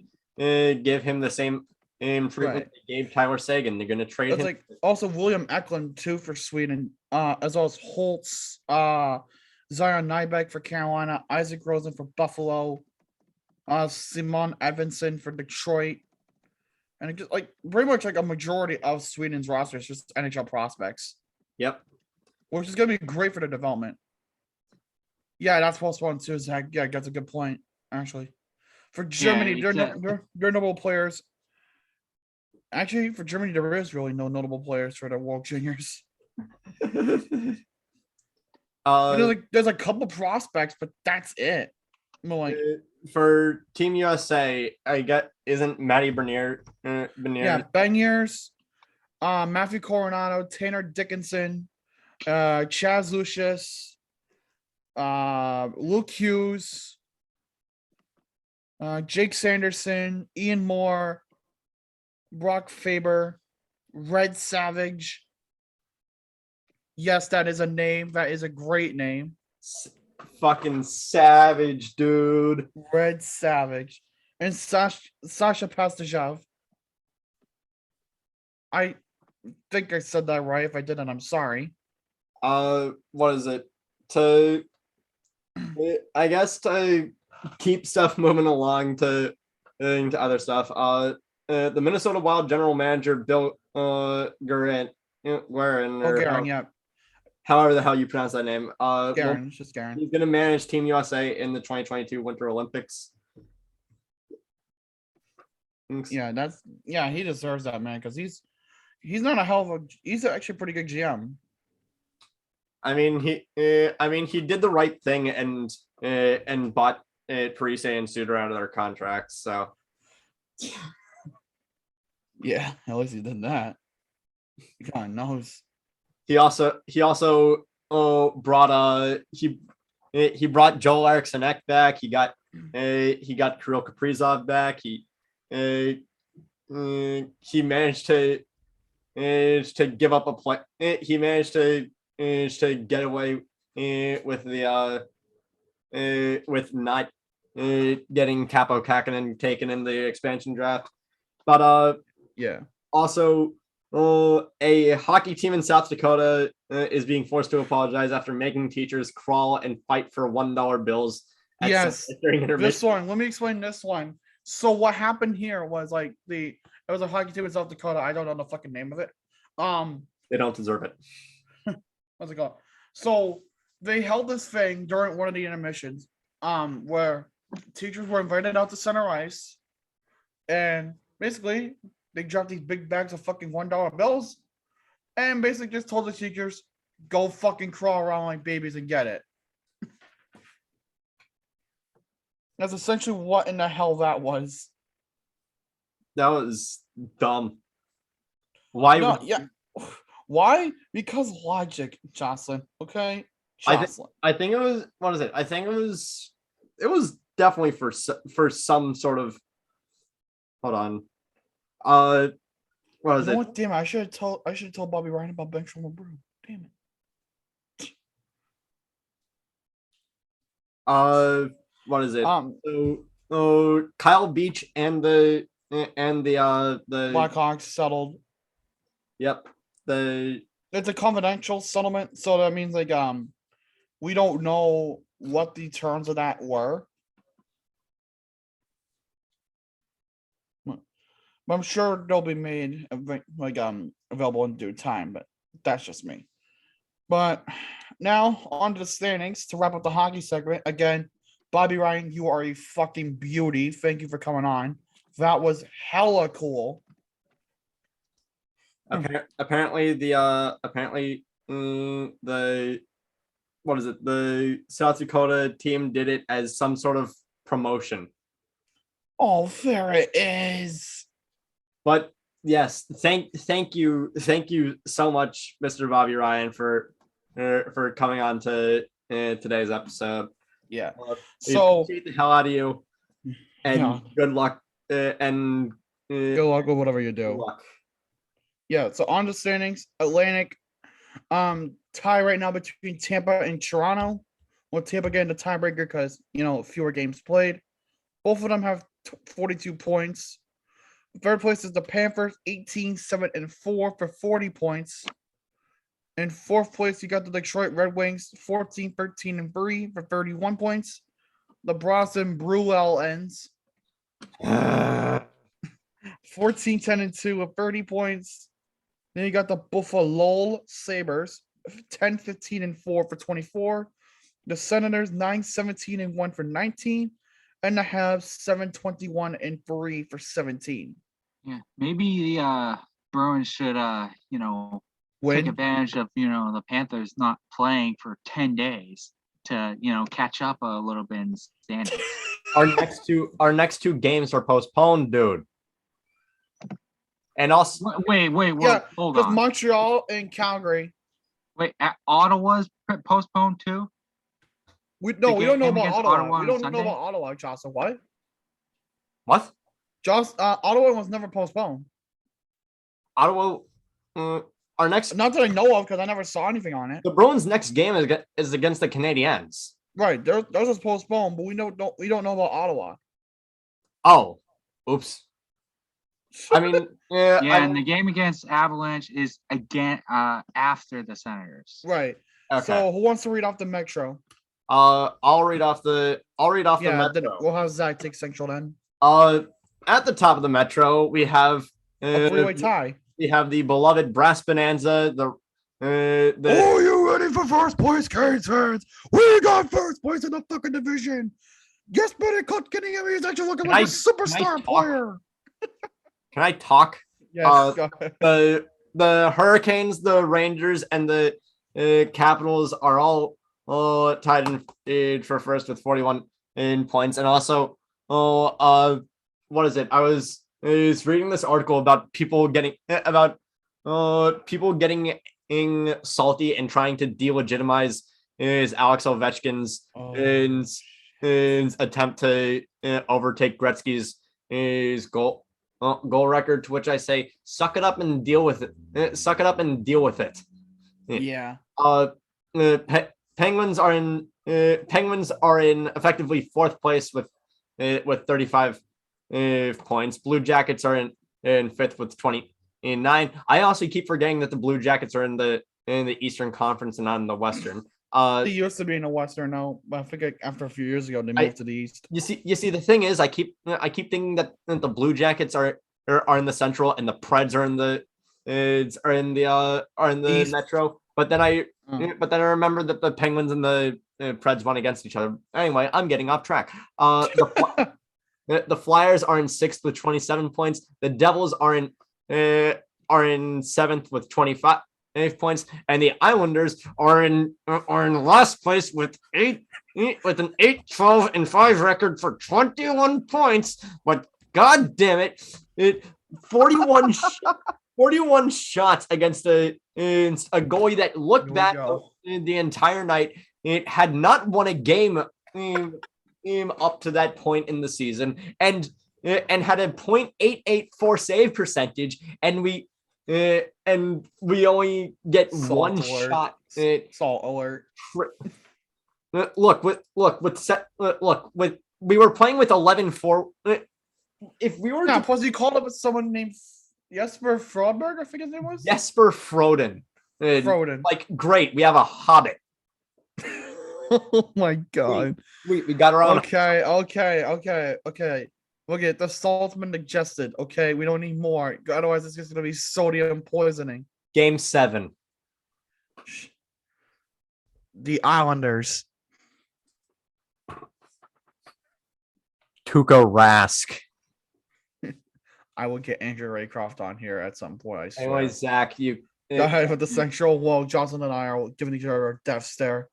give him the same treatment Right. they gave Tyler Sagan. They're gonna trade It's him. like also William Eklund too for Sweden, as well as Holtz, Zion Nybeck for Carolina, Isaac Rosen for Buffalo, Simon Evanson for Detroit, and it just like pretty much like a majority of Sweden's roster is just NHL prospects, Yep. which is gonna be great for the development. Yeah, that's plus one too, Zach. Yeah, that's a good point actually. For Germany, they're notable players. Actually, for Germany, there is really no notable players for the World Juniors. There's a couple prospects, but that's it. Like, for Team USA, I get isn't Matty Bernier. yeah, Beniers, Matthew Coronado, Tanner Dickinson, Chaz Lucius, Luke Hughes, Jake Sanderson, Ian Moore, Brock Faber, Red Savage. Yes, that is a name. That is a great name. Fucking savage, dude. Red Savage. And Sasha Pastajov. I think I said that right. If I didn't, I'm sorry. What is it? I guess to keep stuff moving along to other stuff. The Minnesota Wild general manager Bill Guerin, Yeah. however the hell you pronounce that name. Guerin, it's just Guerin. He's going to manage Team USA in the 2022 Winter Olympics. Yeah, he deserves that, man, because he's not a hell of a. He's actually a pretty good GM. I mean, he did the right thing and bought Parise and Suter out of their contracts. So yeah, at least he did that. He kind of knows. He also brought he brought Joel Eriksson Ek back. He got Kirill Kaprizov back. He managed to give up a play. He managed to get away with not getting Capo Kakinen taken in the expansion draft. But yeah. Also, a hockey team in South Dakota is being forced to apologize after making teachers crawl and fight for $1 bills. Yes, this one. Let me explain this one. So what happened here was like it was a hockey team in South Dakota. I don't know the fucking name of it. They don't deserve it. What's it called? So they held this thing during one of the intermissions, where teachers were invited out to center ice, and basically they dropped these big bags of fucking $1 bills, and basically just told the teachers, "Go fucking crawl around like babies and get it." That's essentially what in the hell that was. That was dumb. Why? No, yeah. Why? Because logic, Jocelyn. Okay, Jocelyn. I think it was. What is it? I think it was. It was definitely for some sort of. Hold on. What is it? What? Damn it! I should have told Bobby Ryan about Benchwarmer Brew. Damn it. What is it? So Kyle Beach and the Blackhawks settled. Yep. It's a confidential settlement, so that means like we don't know what the terms of that were. But I'm sure they'll be made like available in due time, but that's just me. But now on to the standings to wrap up the hockey segment. Again, Bobby Ryan, you are a fucking beauty. Thank you for coming on. That was hella cool. Apparently the what is it? The South Dakota team did it as some sort of promotion. Oh, there it is. But yes, thank you so much, Mr. Bobby Ryan, for coming on to today's episode. Yeah. We So appreciate the hell out of you, and yeah, good luck. And good luck with whatever you good do. luck. Yeah. So on the standings, Atlantic, tie right now between Tampa and Toronto. With Tampa getting the tiebreaker because fewer games played. Both of them have 42 points. Third place is the Panthers, 18-7-4 for 40 points. In fourth place, you got the Detroit Red Wings, 14-13-3 for 31 points. The Boston Bruins, 14-10-2 with 30 points. Then you got the Buffalo Sabres, 10-15-4 for 24. The Senators, 9-17-1 for 19. And the Habs, 7-21-3 for 17. Yeah, maybe the Bruins should take advantage of the Panthers not playing for 10 days to catch up a little bit in standings. Our next two games are postponed, dude. And also, wait, Yeah, hold because on. Montreal and Calgary. Wait, Ottawa's postponed too? We don't know game about against Ottawa. Ottawa We on don't know Sunday? about Ottawa, Jocelyn. What? what? Ottawa was never postponed. Ottawa, our next, Not that I know of, because I never saw anything on it. the Bruins' next game is against the Canadiens. Right, theirs was postponed, but we don't know about Ottawa. Oh, oops. I mean, Yeah, and the game against Avalanche is again after the Senators. Right. okay. So who wants to read off the Metro? I'll read off the Yeah, then Metro. we'll have Zach take Central then. At the top of the Metro, we have A three-way tie. we have the beloved Brass Bonanza. Are you ready for first place, Canes fans? We got first place in the fucking division. Yes, Benny Kotkaniemi is actually looking like a superstar player. Can I talk? Yes, go ahead. The Hurricanes, the Rangers, and the Capitals are all tied in for first with 41 points. And also, what is it? I was reading this article about people getting salty and trying to delegitimize Alex Ovechkin's attempt to overtake Gretzky's goal record. To which I say, suck it up and deal with it. Suck it up and deal with it. Yeah. Penguins are in effectively fourth place with 35 points. Blue Jackets are in fifth with 29. I also keep forgetting that the Blue Jackets are in the Eastern Conference and not in the Western. They used to be in the Western now, but I think after a few years ago they moved to the East. You see, the thing is, I keep thinking that the Blue Jackets are in the Central and the Preds are in the East. Metro. But then I remember that the Penguins and the Preds won against each other. Anyway, I'm getting off track. The Flyers are in sixth with 27 points. The Devils are in seventh with 25 points, and the Islanders are in last place with an 8-12-5 record for 21 points. But god damn it, 41 shots against a goalie that looked bad the entire night. It had not won a game up to that point in the season, and had a .884 save percentage, and we only get Salt one alert. shot. Salt alert. We were playing with 11-4. If we were Plus you called up someone named Jesper Frodberg, I think his name was. Jesper Froden. Froden. Like, great, we have a Hobbit. Oh my god. We got our own. Okay. Look at the salt's been digested. Okay, we don't need more. Otherwise, it's just gonna be sodium poisoning. Game 7. The Islanders. Tuukka Rask. I will get Andrew Raycroft on here at some point. I swear. Anyways, Zach, you Go ahead with the central. Well, Johnson and I are giving each other a death stare.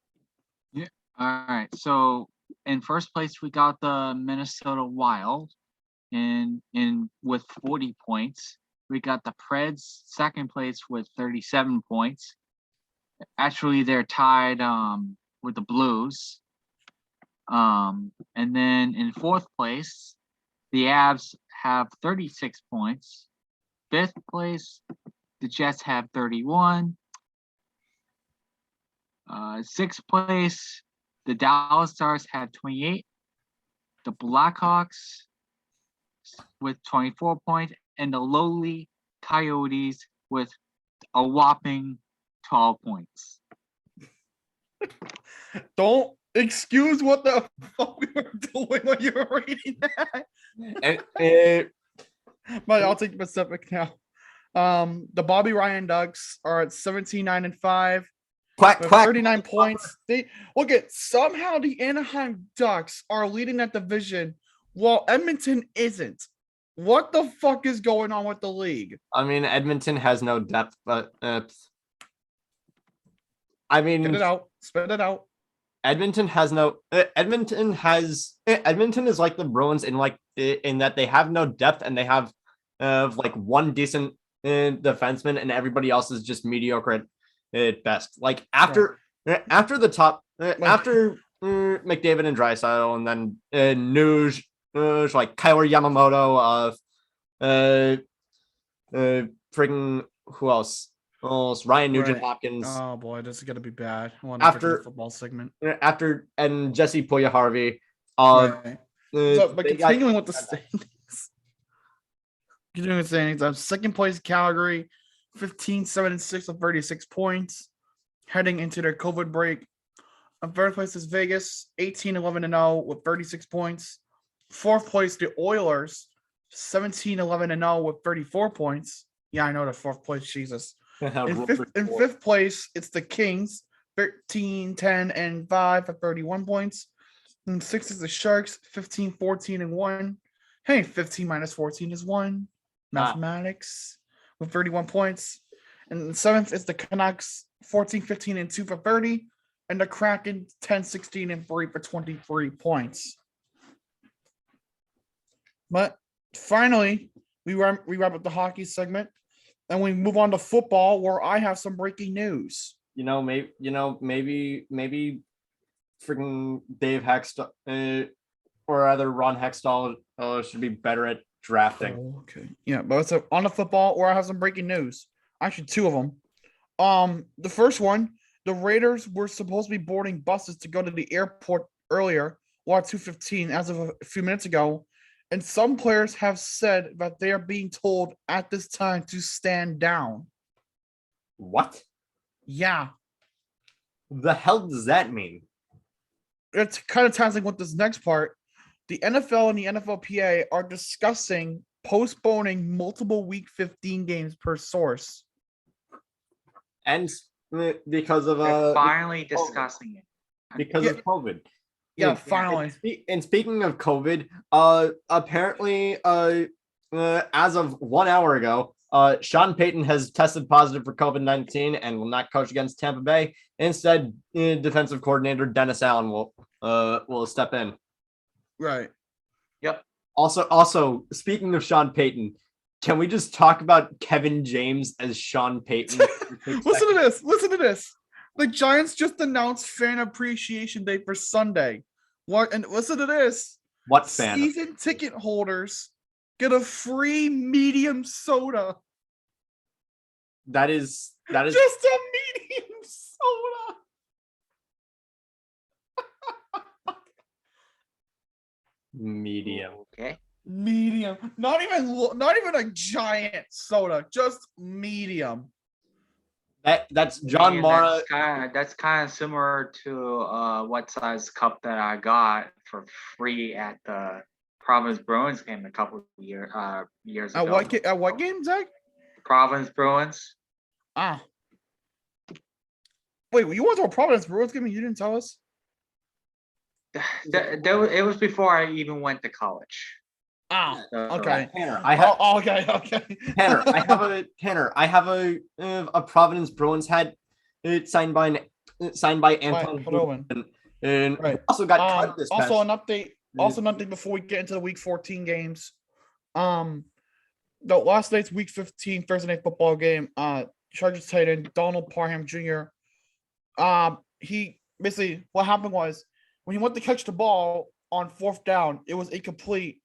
All right. So in first place, we got the Minnesota Wild, and with 40 points. We got the Preds second place with 37 points. Actually, they're tied with the Blues. And then in fourth place, the Avs have 36 points. Fifth place, the Jets have 31. Sixth place, the Dallas Stars have 28. The Blackhawks with 24 points, and the lowly Coyotes with a whopping 12 points. Don't excuse what the fuck we were doing when you were reading that. But I'll take Pacific now. The Bobby Ryan Ducks are at 17-9-5. quack With quack. 39 points. They look at somehow the Anaheim Ducks are leading that division while Edmonton isn't. What the fuck is going on with the league? I mean, Edmonton has no depth, but Get it out. Spit it out. Edmonton has no. Edmonton is like the Bruins in that they have no depth and they have like one decent defenseman and everybody else is just mediocre at best. Like after the top after McDavid and Draisaitl and then Nuge, like Kyler Yamamoto, freaking who else? Ryan Nugent Hopkins. Oh boy, this is gonna be bad. I want After- the football segment. And Jesse Puljujarvi. Right. So, but they got- continuing with the standings. Continuing with the standings, second place Calgary, 15-7-6 with 36 points, heading into their COVID break. Third place is Vegas, 18-11-0 with 36 points. Fourth place, the Oilers, 17-11-0 with 34 points. Yeah, I know the fourth place, Jesus. In fifth place, it's the Kings, 13-10-5 at 31 points. And sixth is the Sharks, 15-14-1. Hey, 15 minus 14 is 1. Mathematics with 31 points. And seventh is the Canucks, 14-15-2 for 30. And the Kraken, 10-16-3 for 23 points. But finally, we wrap up the hockey segment. And we move on to football, where I have some breaking news. Maybe freaking Dave Hextall or rather Ron Hextall should be better at drafting. Oh, okay. Yeah, but it's on the football where I have some breaking news. Actually, two of them. The first one, the Raiders were supposed to be boarding buses to go to the airport earlier, or at 2:15 as of a few minutes ago. And some players have said that they are being told at this time to stand down. What Yeah. the hell does that mean? It's kind of ties in with this next part. The NFL and the NFLPA are discussing postponing multiple Week 15 games per source. And because of They're finally discussing it. because of COVID. Yeah, finally. And speaking of COVID, apparently, as of 1 hour ago, Sean Payton has tested positive for COVID-19 and will not coach against Tampa Bay. Instead, defensive coordinator Dennis Allen will step in. Right. Yep. Also, speaking of Sean Payton, can we just talk about Kevin James as Sean Payton? Listen to this. The Giants just announced Fan Appreciation Day for Sunday. What? And listen to this. What fan? Season ticket holders get a free medium soda. That is Just a medium soda. medium. Okay. Medium. Not even a giant soda. Just medium. That's John And Mara. That's kind of similar to what size cup that I got for free at the Providence Bruins game a couple of years ago. At what game, Zach? Providence Bruins. Ah. Wait, you went to a Providence Bruins game and you didn't tell us? it was before I even went to college. Oh, So, okay. Tanner, I have Okay. Tanner. I have a Providence Bruins hat. It's signed by Anton Roman. and Right. also got cut this past. Also an update before we get into the week 14 games. The last night's week 15 Thursday night football game, Chargers tight end Donald Parham Jr. He basically, what happened was when he went to catch the ball on 4th down, it was incomplete.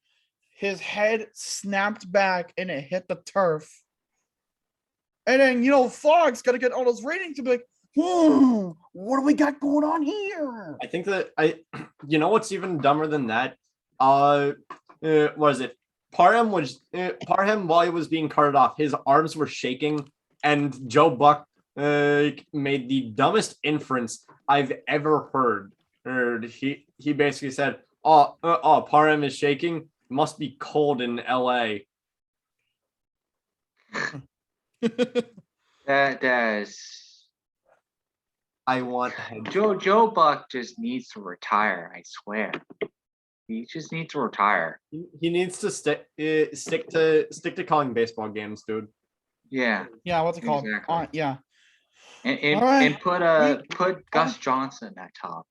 His head snapped back and it hit the turf. And then, Fox got to get all those ratings to be like, what do we got going on here? I think that what's even dumber than that? What is it? Parham while he was being carted off, his arms were shaking, and Joe Buck made the dumbest inference I've ever heard. He basically said, Parham is shaking. Must be cold in LA. That's I want Joe Buck just needs to retire. I swear, he just needs to retire. He needs to stick to calling baseball games, dude. Yeah. Yeah, what's it called? Exactly. Yeah. And Alright. put Gus Johnson at top.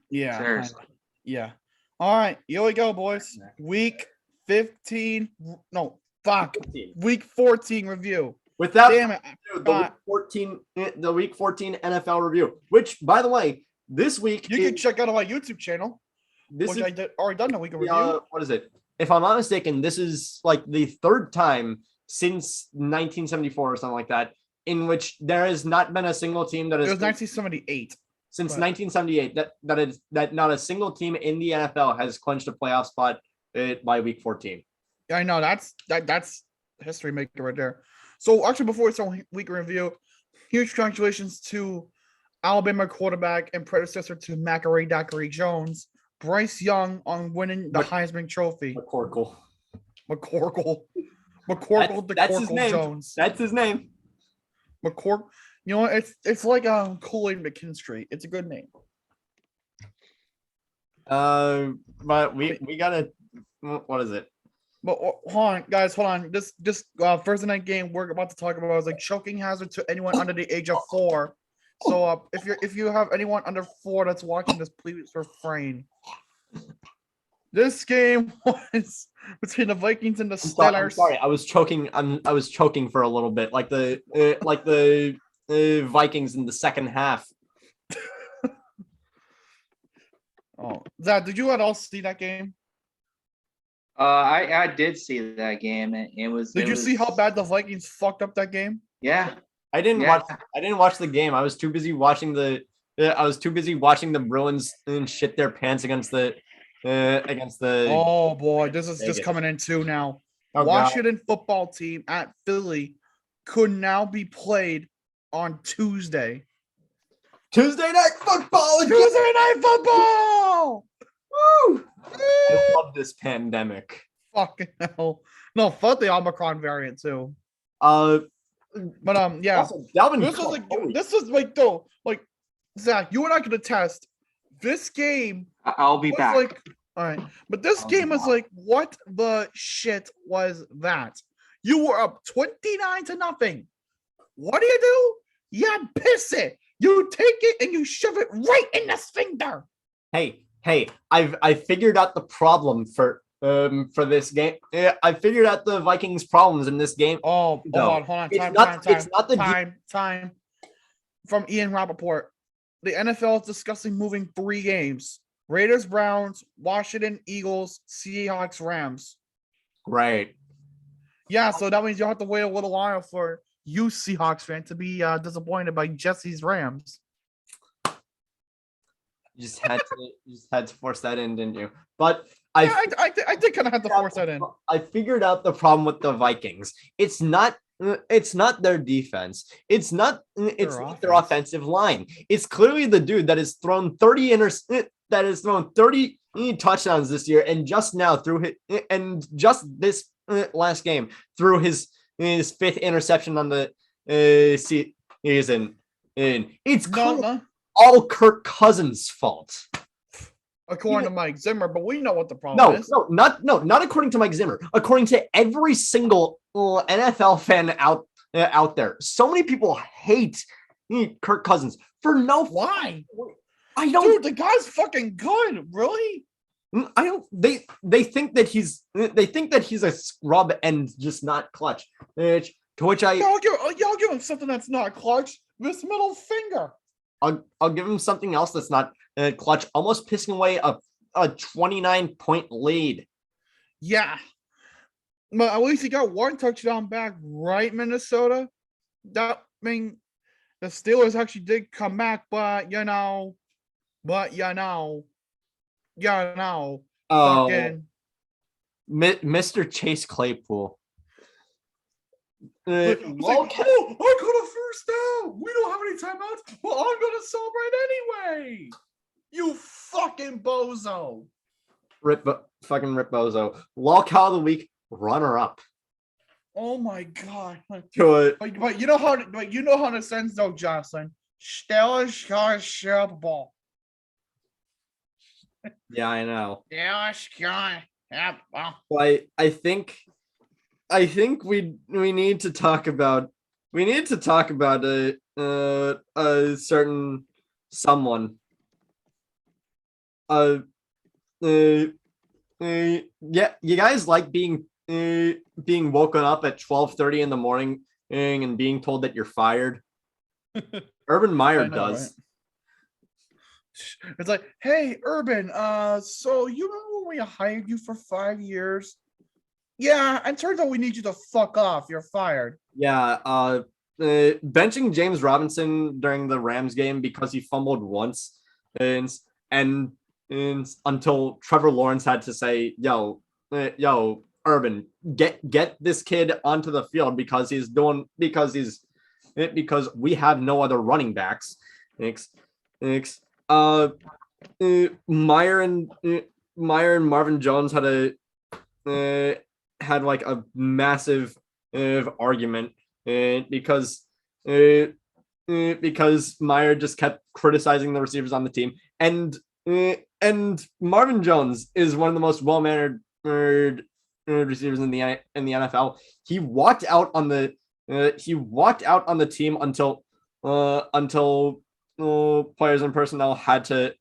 Yeah. Seriously. Yeah. All right. Here we go, boys. Week 15. No, fuck. Week 14 review. Without Damn it. the week 14 NFL review, which, by the way, this week You can check out on my YouTube channel. I did already done the week of review. What is it? If I'm not mistaken, this is like the 3rd time since 1974 or something like that, in which there has not been a single team that is. It was 1978. Since 1978, that not a single team in the NFL has clinched a playoff spot by week 14. Yeah, I know that's history maker right there. So actually, before we start week review, huge congratulations to Alabama quarterback and predecessor to Macari Daiquiri Jones, Bryce Young, on winning the Heisman Trophy. McCorkle. That's his name. Jones. That's his name. McCork. It's like Kool-Aid McKinstry. It's a good name. But we gotta. What is it? But hold on, guys. Hold on. This Thursday night game we're about to talk about is like choking hazard to anyone under the age of 4. So if you have anyone under 4 that's watching this, please refrain. This game was between the Vikings and the Steelers. I'm sorry, I was choking. I was choking for a little bit, like the Vikings in the second half. Oh, Zach, did you at all see that game? I did see that game, and it was. Did you see how bad the Vikings fucked up that game? Yeah, I didn't watch the game. I was too busy watching the Bruins shit their pants against the. Oh boy, this is just coming in too now. Washington football team at Philly could now be played on Tuesday. Tuesday night football. Tuesday night football. Woo! I love this pandemic. Fucking hell. No, fuck the Omicron variant too. But yeah. Also, Dalvin this was like though, like Zach, you and I can attest. This game. I'll be back. Like, all right, but this game is like, what the shit was that? You were up 29-0. What do? You piss it. You take it and you shove it right in the sphincter. Hey, I figured out the problem for this game. I figured out the Vikings' problems in this game. Oh, hold on. Time. From Ian Rappaport. The NFL is discussing moving 3 games. Raiders, Browns, Washington, Eagles, Seahawks, Rams. Great. Yeah, so that means you'll have to wait a little while for you Seahawks fan to be disappointed by Jesse's Rams. You just had to force that in, didn't you? But I did kind of have to force that in. I figured out the problem with the Vikings. It's not their defense. It's not their offensive line. It's clearly the dude that has thrown 30 touchdowns this year, and just now just this last game threw his 5th interception on the season. And it's all Kirk Cousins' fault. according to Mike Zimmer, but we know what the problem is. Not according to Mike Zimmer. According to every single NFL fan out there. So many people hate Kirk Cousins for no. Why? I don't. Dude, the guy's fucking good. Really? I don't. They think that he's a scrub and just not clutch. To which Y'all give him something that's not clutch. This middle finger. I'll give him something else that's not clutch. Almost pissing away a 29-point lead. Yeah. But at least he got one touchdown back, right, Minnesota? The Steelers actually did come back, but Oh, fucking Mr. Chase Claypool. it's like, oh, I got a first down. We don't have any timeouts. Well, I'm gonna celebrate anyway. You fucking bozo. Rip Bozo. Lolcow of the week, runner up. Oh my god. To it. But you know how to sense though, Jocelyn. Steelers got Super Bowl. Yeah, I know. Steelers got But I think we need to talk about a certain someone. Yeah, you guys like being woken up at 12:30 in the morning and being told that you're fired. Urban Meyer does. Right? It's like, hey, Urban, so you remember when we hired you for 5 years? Yeah, and turns out we need you to fuck off. You're fired. Yeah, benching James Robinson during the Rams game because he fumbled once, and until Trevor Lawrence had to say, "Yo, Urban, get this kid onto the field because we have no other running backs." Meyer and Marvin Jones had like a massive argument because Meyer just kept criticizing the receivers on the team, and Marvin Jones is one of the most well-mannered receivers in the NFL. He walked out on the team until players and personnel had to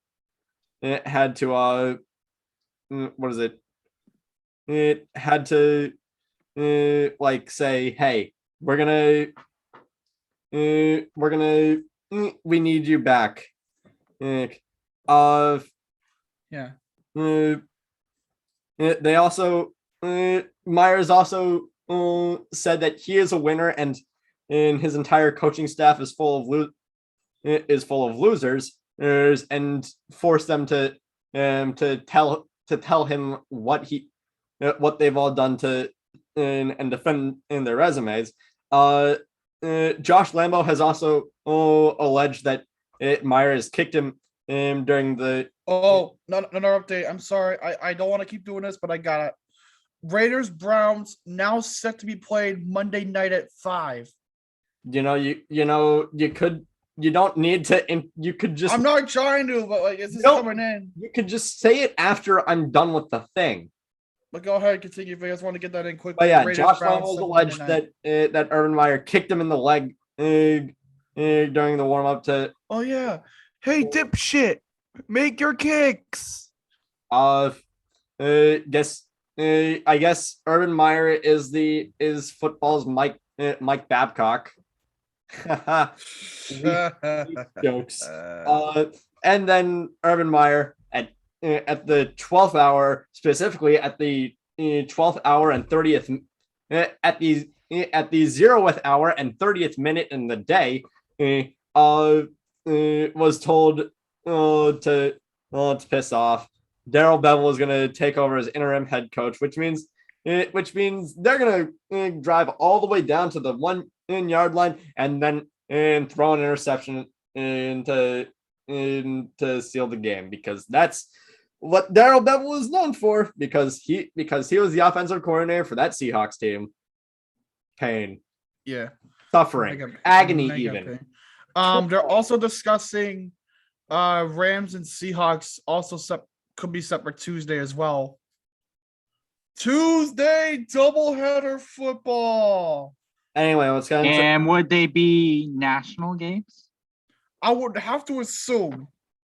like say, hey, we need you back. They also Myers also said that he is a winner and his entire coaching staff is full of losers, and forced them to tell him what they've all done to and defend in their resumes. Josh Lambo has also alleged that Myers kicked him during the. Oh, another update. I'm sorry. I don't want to keep doing this, but I got it. Raiders Browns now set to be played Monday night at 5. You don't need to. You could just. I'm not trying to, but like, is this coming in? You could just say it after I'm done with the thing. But go ahead, continue if you guys want to get that in quick. But yeah, Josh Lambo alleged that Urban Meyer kicked him in the leg during the warm up to. Oh yeah, hey dipshit, make your kicks. I guess Urban Meyer is football's Mike Babcock. Jokes. And then Urban Meyer at the 12th hour, specifically at the 12th hour and 30th at the 0th hour and 30th minute in the day, was told to piss off. Darrell Bevel is going to take over as interim head coach, which means they're going to drive all the way down to the 1 yard line and then throw an interception to seal the game, because that's what Darrell Bevel is known for, because he was the offensive coordinator for that Seahawks team. Pain. Yeah. Suffering. Agony even. They're also discussing Rams and Seahawks also could be set for Tuesday as well. Tuesday doubleheader football. Anyway, let's get into. And would they be national games? I would have to assume.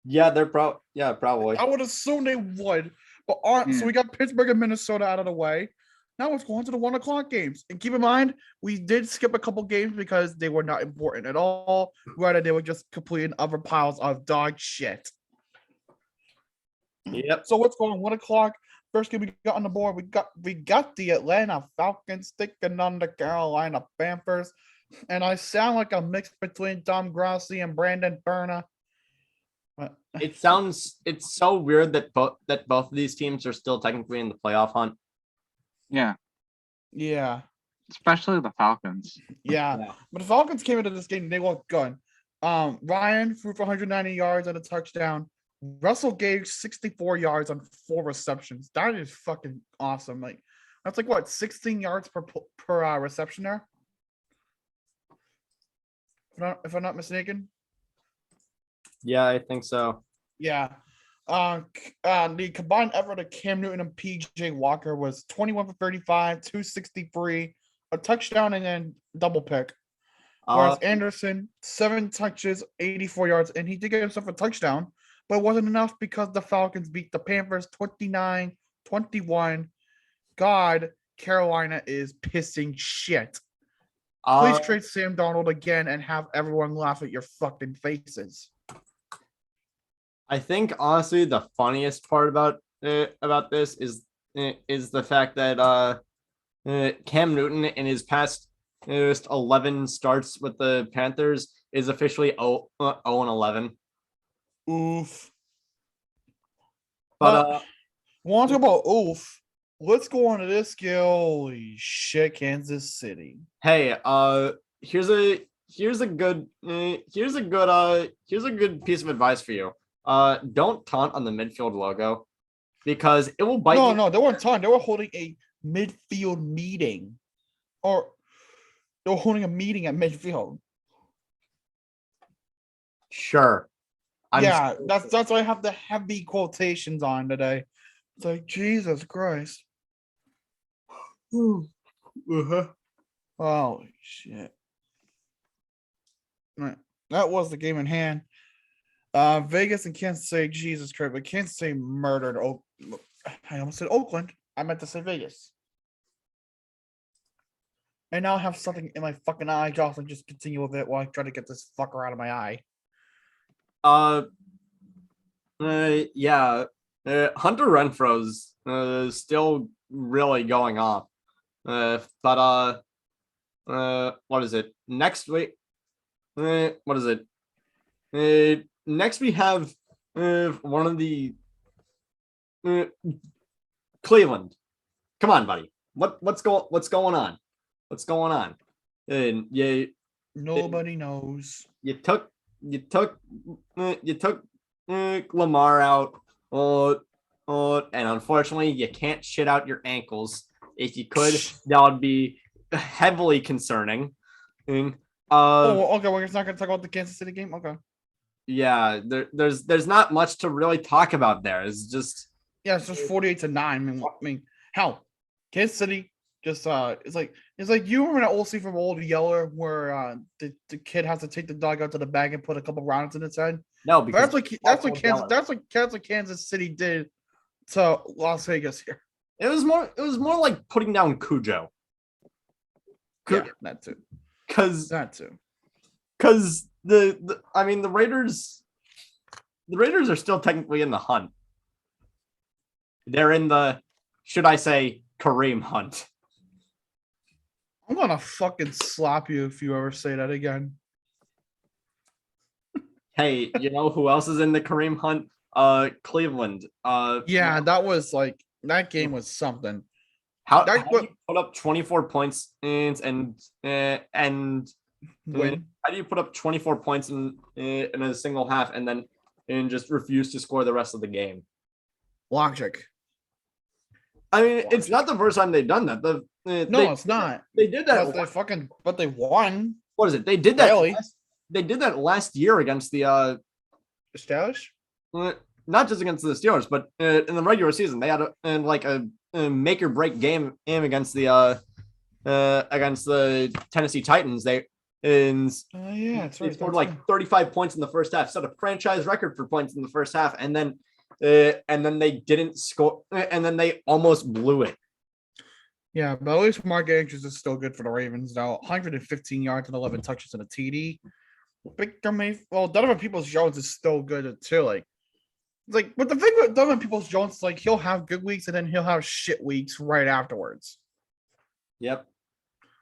Yeah, probably. I would assume they would. But so we got Pittsburgh and Minnesota out of the way. Now let's go on to the 1:00 games. And keep in mind, we did skip a couple games because they were not important at all. Rather, they were just completing other piles of dog shit. Yep. So what's going on? 1:00. First game we got on the board. We got the Atlanta Falcons taking on the Carolina Panthers. And I sound like a mix between Tom Grassi and Brandon Berna. It's so weird that both of these teams are still technically in the playoff hunt. Yeah, especially the Falcons. Yeah. But the Falcons came into this game and they looked good. Ryan threw for 190 yards and a touchdown. Russell Gage 64 yards on 4 receptions. That is fucking awesome. Like that's like what 16 yards per reception there. If I'm not mistaken. Yeah, I think so. Yeah. The combined effort of Cam Newton and PJ Walker was 21 for 35, 263, a touchdown, and then double pick. Whereas Anderson, 7 touches, 84 yards, and he did get himself a touchdown, but it wasn't enough because the Falcons beat the Panthers 29-21. God, Carolina is pissing shit. Please trade Sam Darnold again and have everyone laugh at your fucking faces. I think honestly the funniest part about this is the fact that Cam Newton in his past 11 starts with the Panthers is officially 0-11. Oof. But want to talk about oof? Let's go on to this game. Holy shit, Kansas City. Hey, here's a good piece of advice for you. Don't taunt on the midfield logo because it will bite you. No, they weren't taunting. They were holding a midfield meeting. Or they were holding a meeting at midfield. Sure. That's why I have the heavy quotations on today. It's like Jesus Christ. Holy shit. Right. That was the game in hand. Vegas and Kansas City, Jesus Christ, but Kansas City murdered I almost said Oakland. I meant to say Vegas. And now I have something in my fucking eye. Jocelyn, just continue with it while I try to get this fucker out of my eye. Yeah. Hunter Renfro's still really going off. But what is it? Next week? What is it? Next we have one of the Cleveland. Come on, buddy. What's going on? What's going on? And Nobody knows. You took Lamar out, and unfortunately, you can't shit out your ankles. If you could, that would be heavily concerning. Okay. We're just not gonna talk about the Kansas City game. Okay. Yeah, there's not much to really talk about there. It's just it's just 48-9. I mean, hell, Kansas City just it's like you remember that old scene from Old Yeller where the kid has to take the dog out to the bag and put a couple rounds in its head. No, because that's what Kansas City did to Las Vegas here. It was more like putting down Cujo. Yeah, that too. Because the Raiders are still technically in the hunt. They're in the, should I say, Kareem hunt. I'm gonna fucking slap you if you ever say that again. Hey, you know who else is in the Kareem hunt? Cleveland. Yeah, that game was something. How do you put up 24 points and win? How do you put up 24 points in a single half and just refuse to score the rest of the game? Logic. I mean, it's not the first time they've done that. It's not. They did that. But they won. What is it? They did that. Really? They did that last year against the Steelers. not just against the Steelers, but in the regular season, they had a make or break game against the Tennessee Titans. They That's right. scored That's like right. 35 points in the first half, set a franchise record for points in the first half, and then they didn't score, and then they almost blew it. Yeah, but at least Mark Andrews is still good for the Ravens now. 115 yards and 11 touches and a TD. Donovan Peoples-Jones is still good too. But the thing with Donovan Peoples-Jones, he'll have good weeks and then he'll have shit weeks right afterwards. Yep.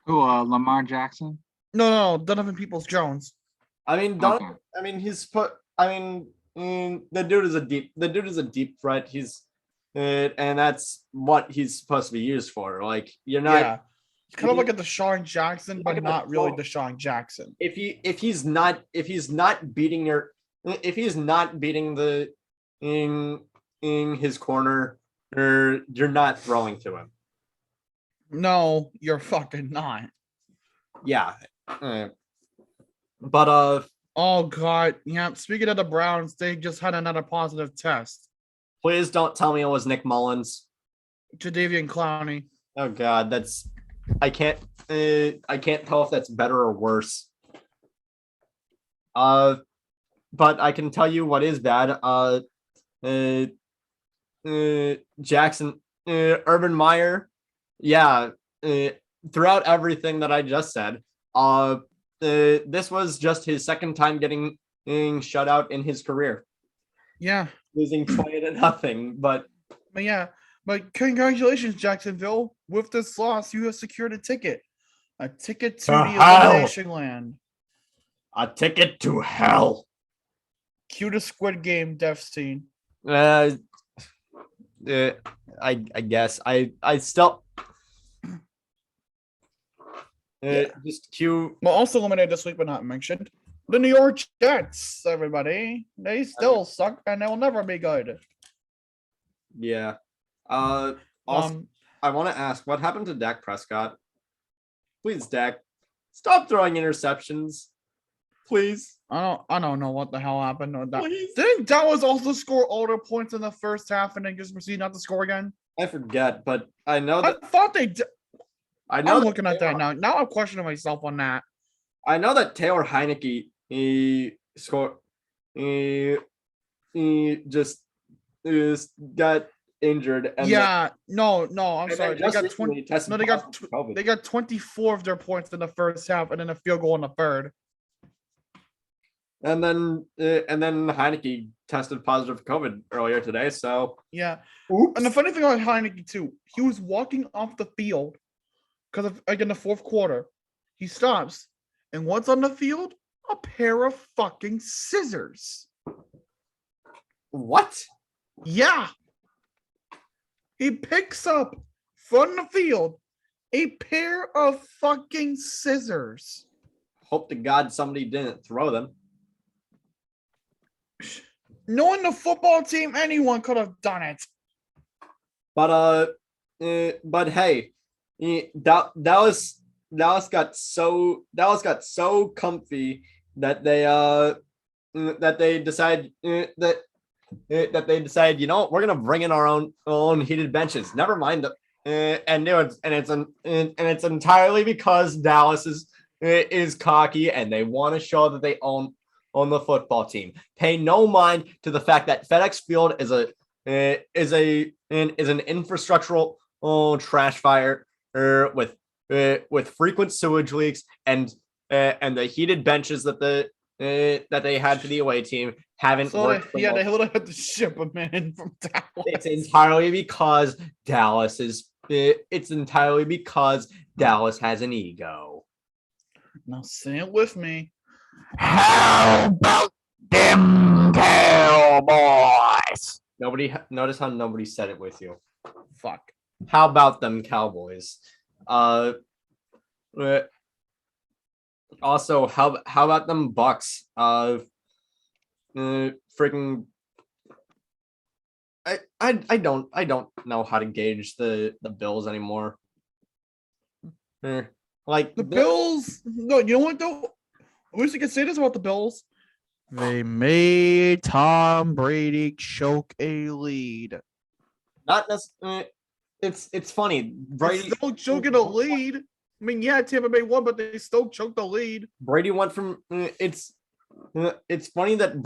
Who? Lamar Jackson. No, Donovan Peoples-Jones. I mean, Okay. the dude is a deep threat. And that's what he's supposed to be used for. You're not. Yeah, it's kind of like a Deshaun Jackson, but not really Deshaun Jackson. If he's not beating the in his corner, you're not throwing to him. No, you're fucking not. Yeah. But Oh god, yeah. Speaking of the Browns, they just had another positive test. please don't tell me it was Nick Mullins. Jadeveon Clowney. Oh god, I can't tell if that's better or worse. But I can tell you what is bad. Jackson, Urban Meyer, yeah. Throughout everything that I just said, this was just his second time getting shut out in his career. Yeah, Losing 20-0, but yeah. But congratulations, Jacksonville. With this loss, you have secured a ticket to the elimination land. a ticket to hell. Cue the Squid Game death scene. I guess I still just cue. Well, also eliminated this week, but not mentioned. The New York Jets, everybody. They still suck, and they will never be good. Yeah. Also, I want to ask, what happened to Dak Prescott? Please, Dak, stop throwing interceptions. Please. I don't know what the hell happened with that. Please. Didn't Dallas also score older points in the first half and then just proceed not to score again? I forget, but I know that I thought they did. I know I'm that looking at that now. Now I'm questioning myself on that. I know that Taylor Heineke scored. He just got injured. And Yeah, no, I'm and then sorry. They just got recently 20. tested No, they got positive for COVID. they got 24 of their points in the first half, and then a field goal in the third. And then Heineke tested positive for COVID earlier today. So Yeah, oops. and the funny thing about Heineke too, he was walking off the field because of in the fourth quarter, he stops, and what's on the field? A pair of fucking scissors. What? Yeah. He picks up from the field a pair of fucking scissors. Hope to God somebody didn't throw them. Knowing the football team, anyone could have done it. But hey, Dallas got so comfy that they decide that they decide, you know what, we're gonna bring in our own heated benches. Never mind it's entirely because Dallas is cocky and they want to show that they own the football team. Pay no mind to the fact that FedEx Field is an infrastructural trash fire with frequent sewage leaks and the heated benches that they had for the away team haven't worked. They literally had to ship them in from Dallas. It's entirely because Dallas has an ego. Now say it with me. How about them Cowboys? Notice how nobody said it with you. Fuck. How about them Cowboys? Also, how about them Bucks? Freaking. I don't know how to gauge the Bills anymore. Like The Bills. No, you know what though? I wish I could say this about the Bills. They made Tom Brady choke a lead. Not necessarily. It's funny. Brady They still choking a lead. I mean, yeah, Tampa Bay won, but they still choked the lead. Brady went from it's funny that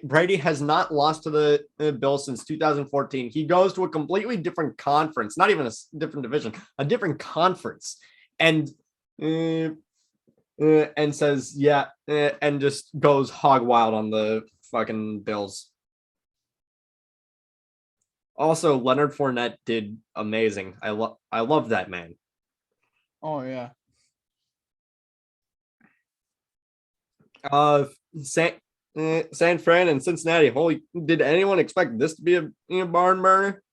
Brady has not lost to the Bills since 2014. He goes to a completely different conference, not even a different division, a different conference, and says yeah, and just goes hog wild on the fucking Bills. Also, Leonard Fournette did amazing. I love that man. Oh yeah. San Fran and Cincinnati. Holy, did anyone expect this to be a barn burner?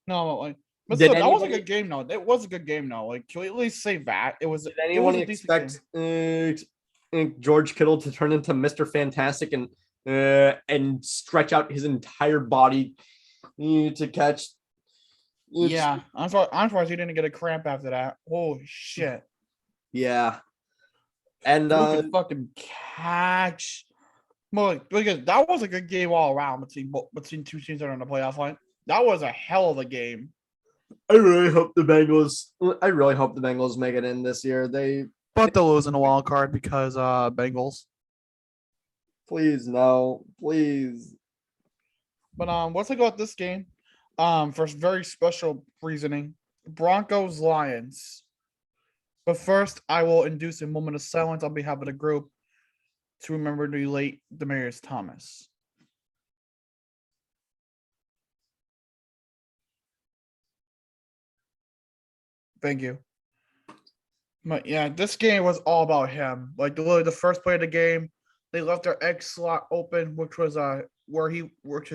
No, like, but Did still, that was a anybody- good game though. It was a good game though. Like, can we at least say that it was? Did It anyone was a decent expect George Kittle to turn into Mr. Fantastic and stretch out his entire body to catch? Yeah, I'm surprised he didn't get a cramp after that. Holy shit! Yeah, and Who could fucking catch? Well, because that was a good game all around between two teams that are on the playoff line. That was a hell of a game. I really hope the Bengals make it in this year. But they'll lose in the wild card because Bengals. Please no, please. But let's talk about this game. For very special reasoning, Broncos Lions. But first, I will induce a moment of silence on behalf of the group to remember the late Demaryius Thomas. Thank you. But yeah, this game was all about him. Like literally the first play of the game, they left their X slot open, which is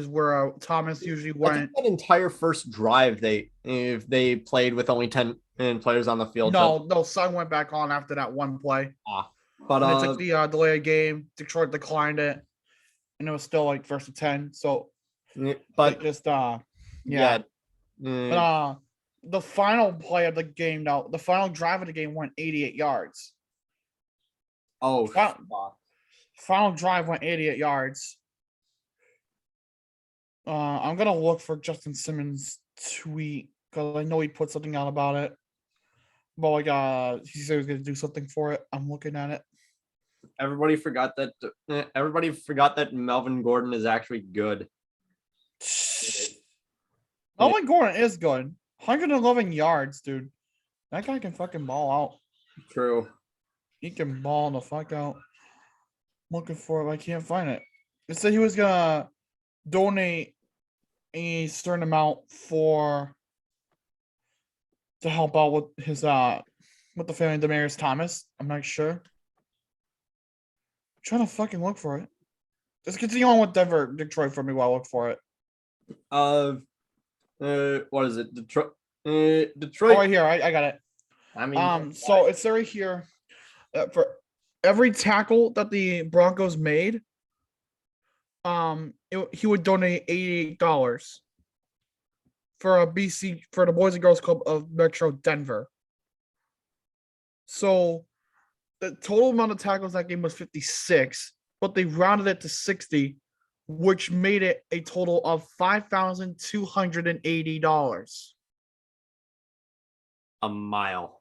where Thomas usually I went. think that entire first drive if they played with only 10 players on the field. No, Sun went back on after that one play. But And they took the delay of game. Detroit declined it, and it was still like first and 10. So, but just yeah. But the final play of the game, though, the final drive of the game went 88 yards. Oh, Final drive went 88 yards. I'm gonna look for Justin Simmons' tweet because I know he put something out about it. But like, he said he was gonna do something for it. I'm looking at it. Everybody forgot that Melvin Gordon is actually good. Melvin Gordon is good. 111 yards, dude. That guy can fucking ball out. True. He can ball the fuck out. I'm looking for it, but I can't find it. It said he was gonna donate a certain amount to help out with his with the family of Demaryius Thomas. I'm not sure. I'm trying to fucking look for it. Just continue on with Detroit for me while I look for it. What is it? Detroit. Oh, right here, I got it. I mean, so it's right here. For every tackle that the Broncos made, he would donate $88 for a BC for the Boys and Girls Club of Metro Denver. So the total amount of tackles that game was 56, but they rounded it to 60, which made it a total of $5,280. a mile.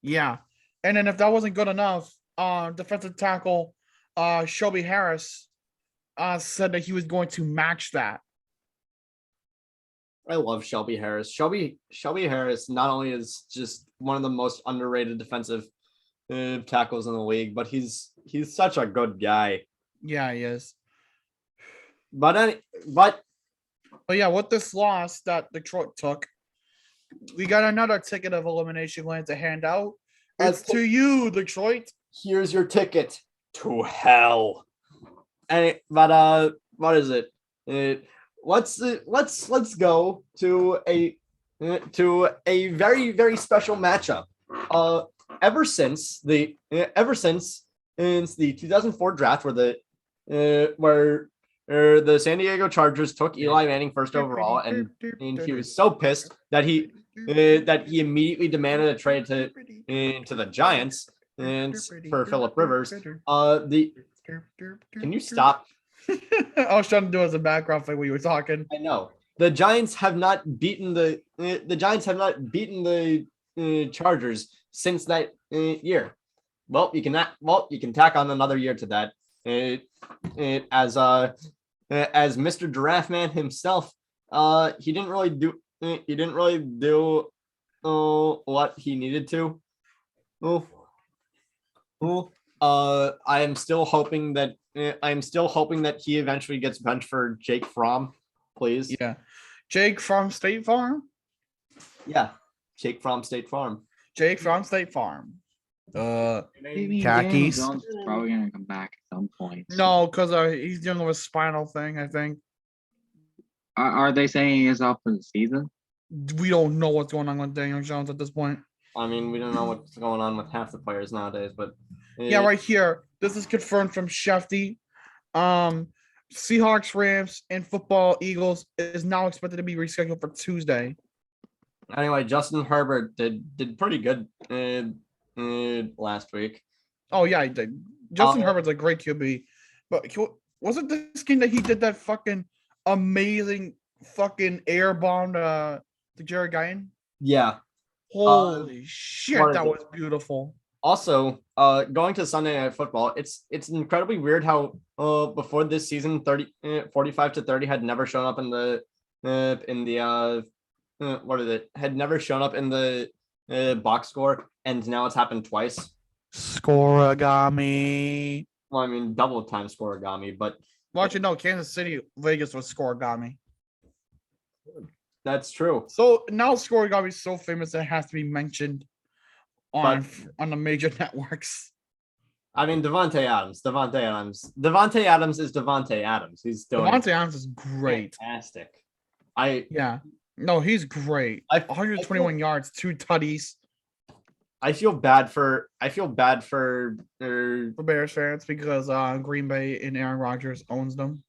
Yeah. And then if that wasn't good enough, defensive tackle Shelby Harris said that he was going to match that. I love Shelby Harris. Shelby Harris not only is just one of the most underrated defensive tackles in the league, but he's such a good guy. Yeah, he is. But yeah, with this loss that Detroit took, we got another ticket of elimination land to hand out. It's to you, Detroit. Here's your ticket to hell. But what is it? Let's go to a very, very special matchup. Ever since the 2004 draft, where the San Diego Chargers took Eli Manning first overall, and he was so pissed that he immediately demanded a trade to the Giants. and for Phillip Rivers. Can you stop? I was trying to do it as a background thing when you were talking. I know the Giants have not beaten the Chargers since that year. Well, you can tack on another year to that. As Mr. Giraffe Man himself, he didn't really do what he needed to. I am still hoping that he eventually gets benched for Jake Fromm, please. Yeah, Jake from State Farm. Yeah, Jake from State Farm. Jake from State Farm. Maybe Khakis. Daniel Jones is probably gonna come back at some point. No, because he's dealing with a spinal thing. I think Are they saying he is out for the season? we don't know what's going on with Daniel Jones at this point. I mean, we don't know what's going on with half the players nowadays, but Yeah, right here. This is confirmed from Shefty. Seahawks, Rams, and football Eagles is now expected to be rescheduled for Tuesday. Anyway, Justin Herbert did pretty good last week. Oh yeah, he did. Justin Herbert's a great QB, but wasn't this game that he did that fucking amazing fucking air bomb to Jared Guyan? Yeah. Holy shit, what is that it? was beautiful. Also, going to Sunday Night Football, it's incredibly weird how before this season 45-30 had never shown up in the had never shown up in the box score, and now it's happened twice. Scoregami. Well, I mean, double time scoregami, but Well, actually, no, Kansas City, Vegas was scoregami. that's true. So now scoregami is so famous that it has to be mentioned on the major networks. I mean, Devontae Adams is Devontae Adams. He's doing Devontae Adams is great. fantastic. Yeah. No, he's great. 121 yards, 2 tutties I feel bad for for Bears fans because Green Bay and Aaron Rodgers owns them.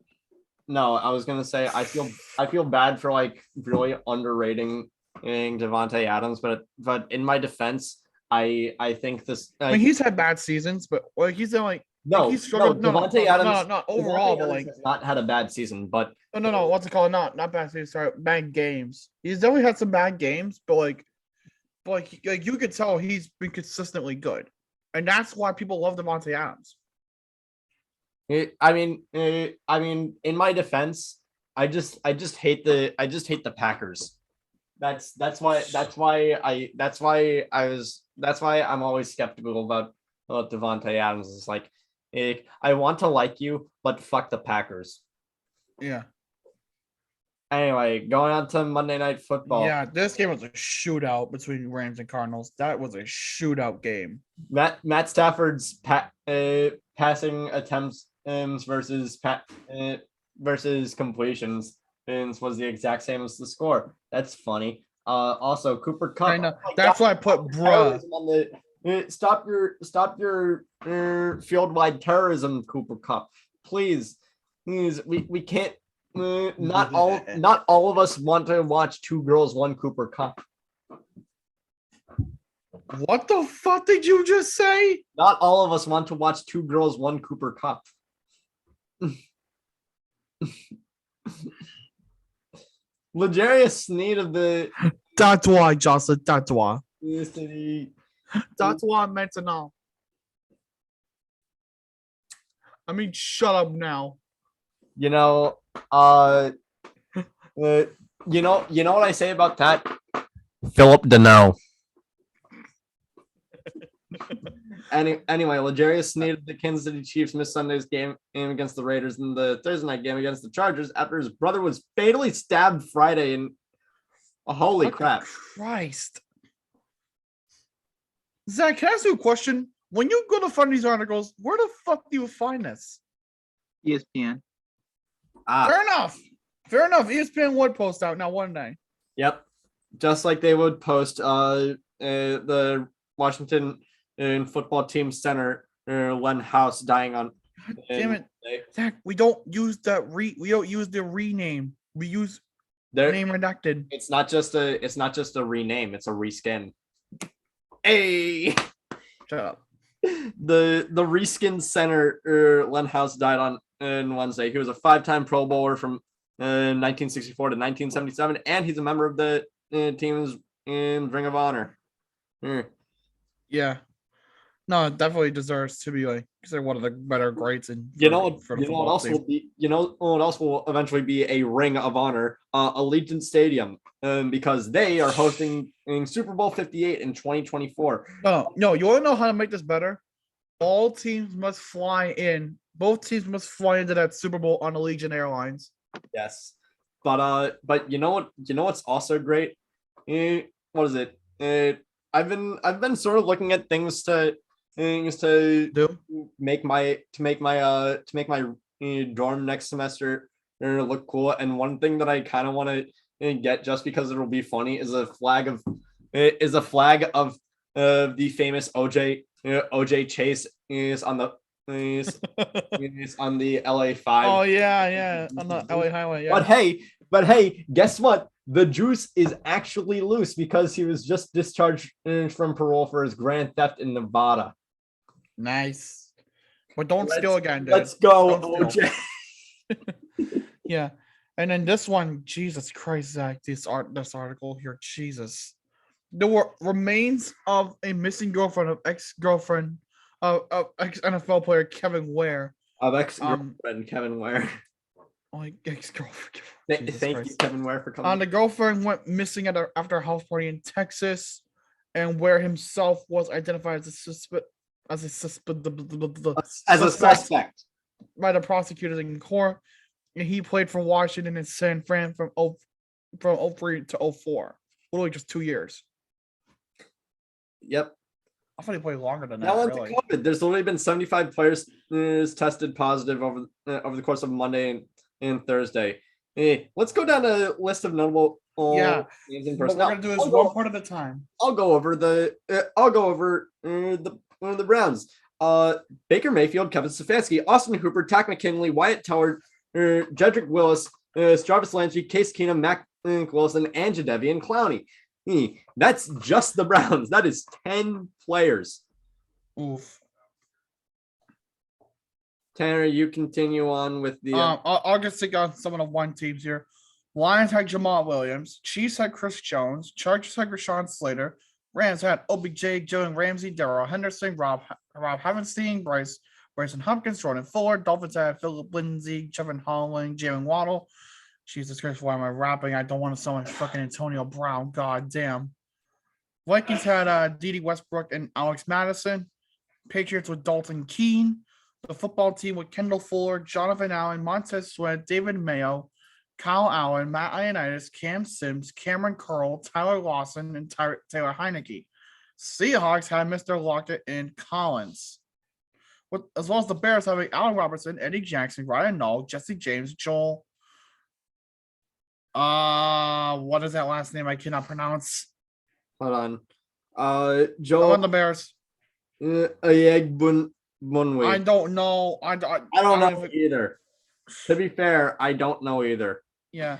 no, I was gonna say I feel bad for like really underrating Devontae Adams, but in my defense, I think this. I mean, he's had bad seasons, but like he's like he's struggled. Devontae Adams. Not overall, Devontae but Adams like has not had a bad season, but no. What's it called? Not bad seasons. Sorry, bad games. He's definitely had some bad games, but like you could tell he's been consistently good, and that's why people love Devontae Adams. I mean, in my defense, I just hate the Packers. That's why I'm always skeptical about Devontae Adams. It's like, I want to like you, but fuck the Packers. Yeah. Anyway, going on to Monday Night Football. Yeah, this game was a shootout between Rams and Cardinals. That was a shootout game. Matt Stafford's passing attempts versus completions was the exact same as the score. That's funny. Also, Cooper Kupp. I know. That's why I put bruh. Stop your field wide terrorism, Cooper Kupp. Please, we can't. Not all of us want to watch Two Girls, One Cooper Kupp. What the fuck did you just say? Not all of us want to watch Two Girls, One Cooper Kupp. L'Jarius Sneed of the. That's why, Jocelyn. That's why. City. That's why I meant to know. I mean, shut up now. You know what I say about that? Philip Deneau. Anyway, L'Jarius Sneed of the Kansas City Chiefs missed Sunday's game against the Raiders and the Thursday night game against the Chargers after his brother was fatally stabbed Friday. And holy crap! Christ, Zach, can I ask you a question? When you go to find these articles, where the fuck do you find this? ESPN. Fair enough. ESPN would post out now one day. Yep, just like they would post the Washington football team center Len House dying on. God damn it, Zach! We don't use the rename. We use name redacted. It's not just a rename. It's a reskin. Hey, Shut up. the reskinned center Len House died on Wednesday. He was a 5-time Pro Bowler from 1964 to 1977, and he's a member of the team's Ring of Honor. Yeah. No, it definitely deserves to be like considered one of the better greats in You know what football else team. will be? You know what else will eventually be a Ring of Honor? Allegiant Stadium, because they are hosting Super Bowl 58 in 2024. No, you want to know how to make this better? All teams must fly in. Both teams must fly into that Super Bowl on Allegiant Airlines. Yes, but you know what? You know what's also great? What is it? I've been sort of looking at things to Do make my dorm next semester look cool. And one thing that I kind of want to get just because it'll be funny is a flag of the famous OJ Chase is on the is on the LA5. Oh yeah, on the LA highway. Yeah. But hey, guess what? The juice is actually loose because he was just discharged from parole for his grand theft in Nevada. Nice. But don't steal again, dude. Let's go, Don't steal. OJ. Yeah. And then this one, Jesus Christ, Zach, this article here, Jesus. There were remains of a missing girlfriend of ex-girlfriend of ex-NFL player Kevin Ware. Of ex-girlfriend Kevin Ware. Like ex-girlfriend. Thank you, Kevin Ware, for coming. The girlfriend went missing after a house party in Texas, and Ware himself was identified as a suspect by the prosecutors in court. And he played for Washington and San Fran from 03 to 04. Literally just 2 years. Yep. I thought he played longer than that. Now Really. COVID, there's only been 75 players tested positive over the course of Monday and Thursday. Hey, let's go down a list of notable names in What person. we're gonna do is one part at a time. I'll go over the Browns. Baker Mayfield, Kevin Stefanski, Austin Hooper, Tack McKinley, Wyatt Teller, Jedrick Willis, Jarvis Landry, Case Keenum, Mac Wilson, and Jadeveon Clowney. That's just the Browns. That is 10 players. Oof. Tanner, you continue on with the. I'll just take on some of the one teams here. Lions had Jamal Williams. Chiefs had Chris Jones. Chargers had Rashawn Slater. Rams had OBJ, Jalen Ramsey, Darrell Henderson, Rob Havenstein, Bryson Hopkins, Jordan Fuller. Dolphins had Philip Lindsay, Jevon Holland, Jalen Waddle. Jesus Christ, why am I rapping? I don't want to sound like fucking Antonio Brown. God damn. Vikings had Dede Westbrook and Alex Madison. Patriots with Dalton Keene. The football team with Kendall Fuller, Jonathan Allen, Montez Sweat, David Mayo, Kyle Allen, Matt Ioannidis, Cam Sims, Cameron Curl, Tyler Lawson, and Taylor Heineke. Seahawks had Mr. Lockett and Collins. As well as the Bears having Allen Robertson, Eddie Jackson, Ryan Null, Jesse James, Joel. What is that last name? I cannot pronounce. Hold on. Joel. On the Bears. Munway. I don't know. I don't know either. To be fair, I don't know either. Yeah,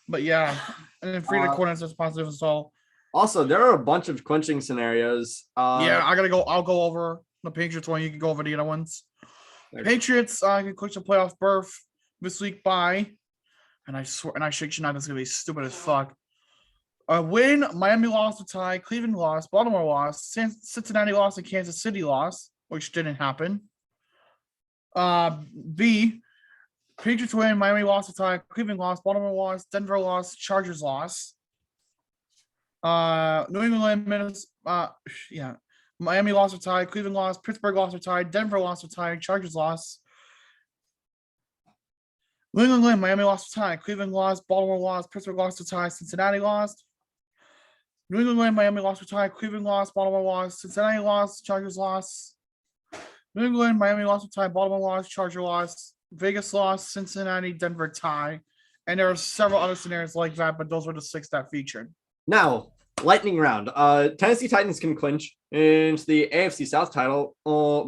but yeah, and then Frida Corners is positive as well. Also, there are a bunch of clinching scenarios. I'll go over the Patriots one. You can go over the other ones. Patriots can clinch a playoff berth this week by, and I swear, and I shake your night. That's gonna be stupid as fuck. Win. Miami lost to tie. Cleveland lost. Baltimore lost. Cincinnati lost. And Kansas City lost, which didn't happen. B. Patriots win. Miami lost to tie. Cleveland lost. Baltimore lost. Denver lost. Chargers lost. New England, Minnesota. Miami lost to tie. Cleveland lost. Pittsburgh lost to tie. Denver lost to tie. Chargers lost. New England, Miami lost to tie. Cleveland lost. Baltimore lost. Pittsburgh lost to tie. Cincinnati lost. New England, Miami lost to tie. Cleveland lost. Baltimore lost. Cincinnati lost. Chargers lost. New England, Miami lost to tie. Baltimore lost. Charger lost. Vegas lost. Cincinnati, Denver tie. And there are several other scenarios like that, but those were the 6 that featured. Now, lightning round. Tennessee Titans can clinch into the AFC South title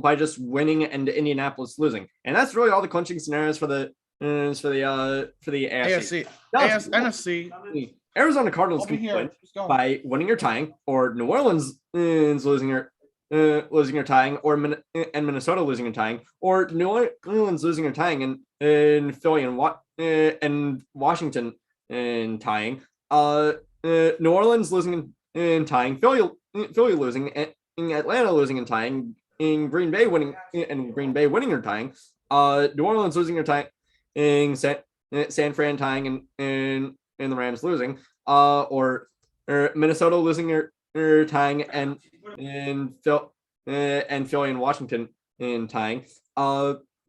by just winning and Indianapolis losing, and that's really all the clinching scenarios for the AFC. NFC. Arizona Cardinals can clinch by winning or tying, or New Orleans is losing or losing or tying, or and Minnesota losing and tying, or New Orleans losing or tying, and Philly and Washington and tying. New Orleans losing and tying, Philly losing, and Atlanta losing and tying, in Green Bay winning or tying. New Orleans losing or tying, in San Fran tying, and the Rams losing. Or Minnesota losing or tying, and Philly and Washington in tying.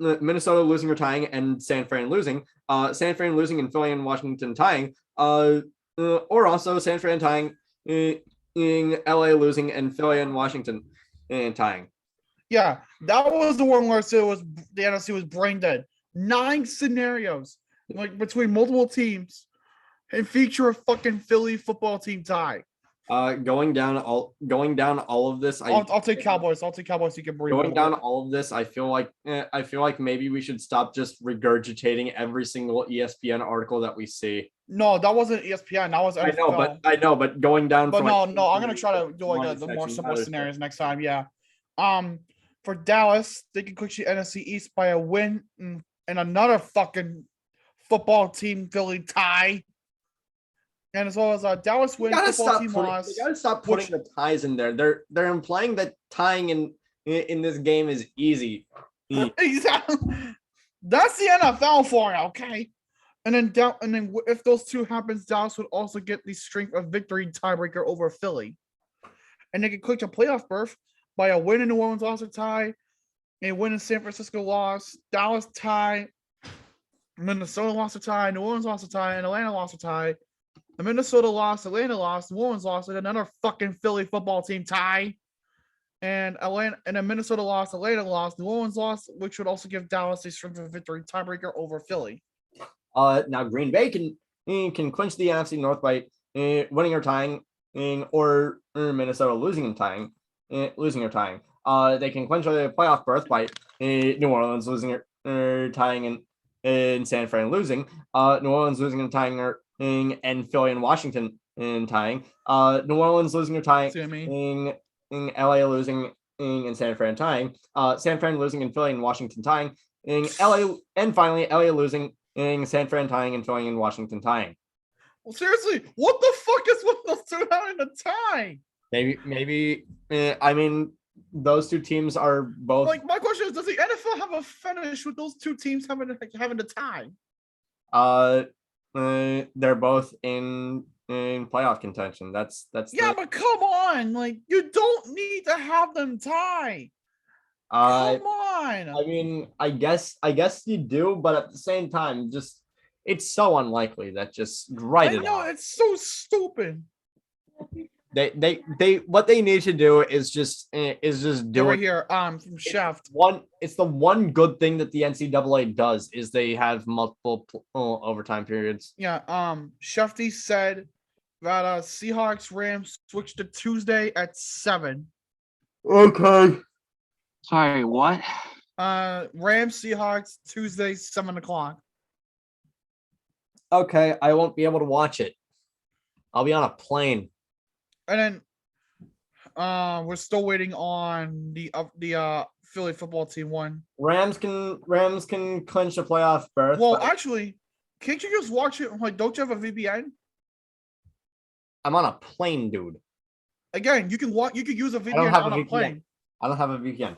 Minnesota losing or tying, and San Fran losing. San Fran losing and Philly and Washington tying. Or also San Fran tying, in LA losing and Philly and Washington and tying. Yeah, that was the one where it was the NFC was brain dead. 9 scenarios like between multiple teams and feature a fucking Philly football team tie. Going down all of this. I'll take Cowboys. I'll take Cowboys. You can breathe. Going down all of this, I feel like maybe we should stop just regurgitating every single ESPN article that we see. No, that wasn't ESPN. That was NFL. I know, but going down. But no, I'm gonna try to do like the more simple scenarios next time. Yeah. For Dallas, they can clinch the NFC East by a win and another fucking football team Philly tie. And as well as Dallas win, football team loss. They gotta stop putting the ties in there. They're implying that tying in this game is easy. Exactly. That's the NFL for you, okay? And then if those two happens, Dallas would also get the strength of victory tiebreaker over Philly, and they can clinch a playoff berth by a win in New Orleans loss or tie, a win in San Francisco loss, Dallas tie, Minnesota loss or tie, New Orleans loss or tie, and Atlanta loss or tie. The Minnesota lost, Atlanta lost, New Orleans lost, and another fucking Philly football team tie. And then Minnesota lost, Atlanta lost, New Orleans lost, which would also give Dallas a strength of victory tiebreaker over Philly. Now Green Bay can clinch the NFC North by winning or tying, or Minnesota losing or tying. They can clinch a playoff berth by New Orleans losing or tying, and San Fran losing. New Orleans losing and tying, and Philly and Washington tying. New Orleans losing or tying, in LA losing, and San Fran tying. San Fran losing and Philly and Washington tying. In LA, and finally LA losing, and San Fran tying, and Philly and Washington tying. Well, seriously, what the fuck is with those two having a tie? Maybe. I mean, those two teams are both. Like, my question is, does the NFL have a fetish with those two teams having a tie? They're both in playoff contention. That's but come on, like, you don't need to have them tie. Come on. I mean, I guess you do, but at the same time, just it's so unlikely that just write it out. It's so stupid. They what they need to do is just do right it. Here, from Shaft. It's the one good thing that the NCAA does is they have multiple overtime periods. Yeah, Shefty said that Seahawks Rams switched to Tuesday at 7. Okay. Sorry, what? Rams Seahawks Tuesday 7:00. Okay, I won't be able to watch it. I'll be on a plane. And then we're still waiting on the Philly football team one. Rams can clinch a playoff berth. Well, actually, can't you just watch it? Like, don't you have a VPN? I'm on a plane, dude. Again, you can use a VPN on a plane. I don't have a VPN.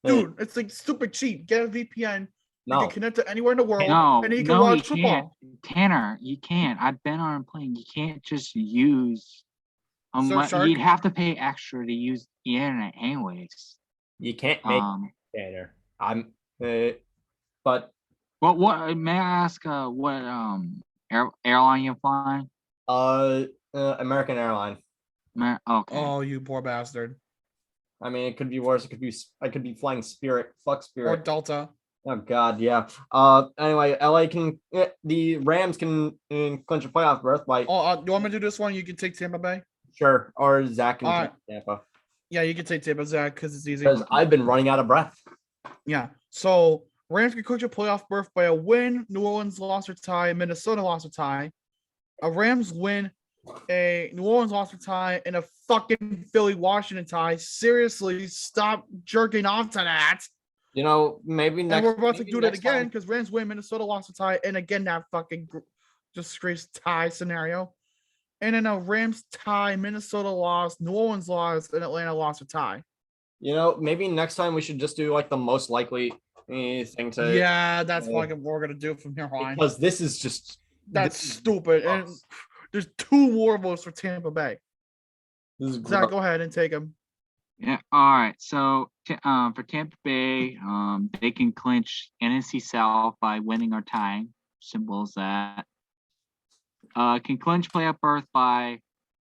Dude, it's like super cheap. Get a VPN. No. You can connect to anywhere in the world. And you can watch football. Tanner, you can't. I've been on a plane. You can't just use. Surfshark? You'd have to pay extra to use the internet, anyways. You can't make Tanner. But what may I ask? What airline you flying? American Airline. Okay. Oh, you poor bastard. I mean, it could be worse. I could be flying Spirit. Fuck Spirit. Or Delta. Oh God, yeah. Anyway, the Rams can clinch a playoff berth by. Oh, you want me to do this one? You can take Tampa Bay. Sure, or Zach can take Tampa. Yeah, you can take Tampa, Zach, because it's easy. Because I've been running out of breath. Yeah. So Rams can clinch a playoff berth by a win, New Orleans loss or tie, Minnesota loss or tie. A Rams win, a New Orleans lost to tie, and a fucking Philly Washington tie. Seriously, stop jerking off to that. Maybe next. And we're about to maybe do that next again time- because Rams win, Minnesota lost to tie, and again that fucking disgrace tie scenario. And then a Rams tie, Minnesota lost, New Orleans lost, and Atlanta lost to tie. Maybe next time we should just do like the most likely thing to. Yeah, that's what we're gonna do from here on. Because this is just. That's this is stupid. And gross. there's 2 more votes for Tampa Bay. This is Zach, gross. go ahead and take them. Yeah. All right. So for Tampa Bay, they can clinch NFC South by winning or tying. Simple as that. Can clinch playoff berth by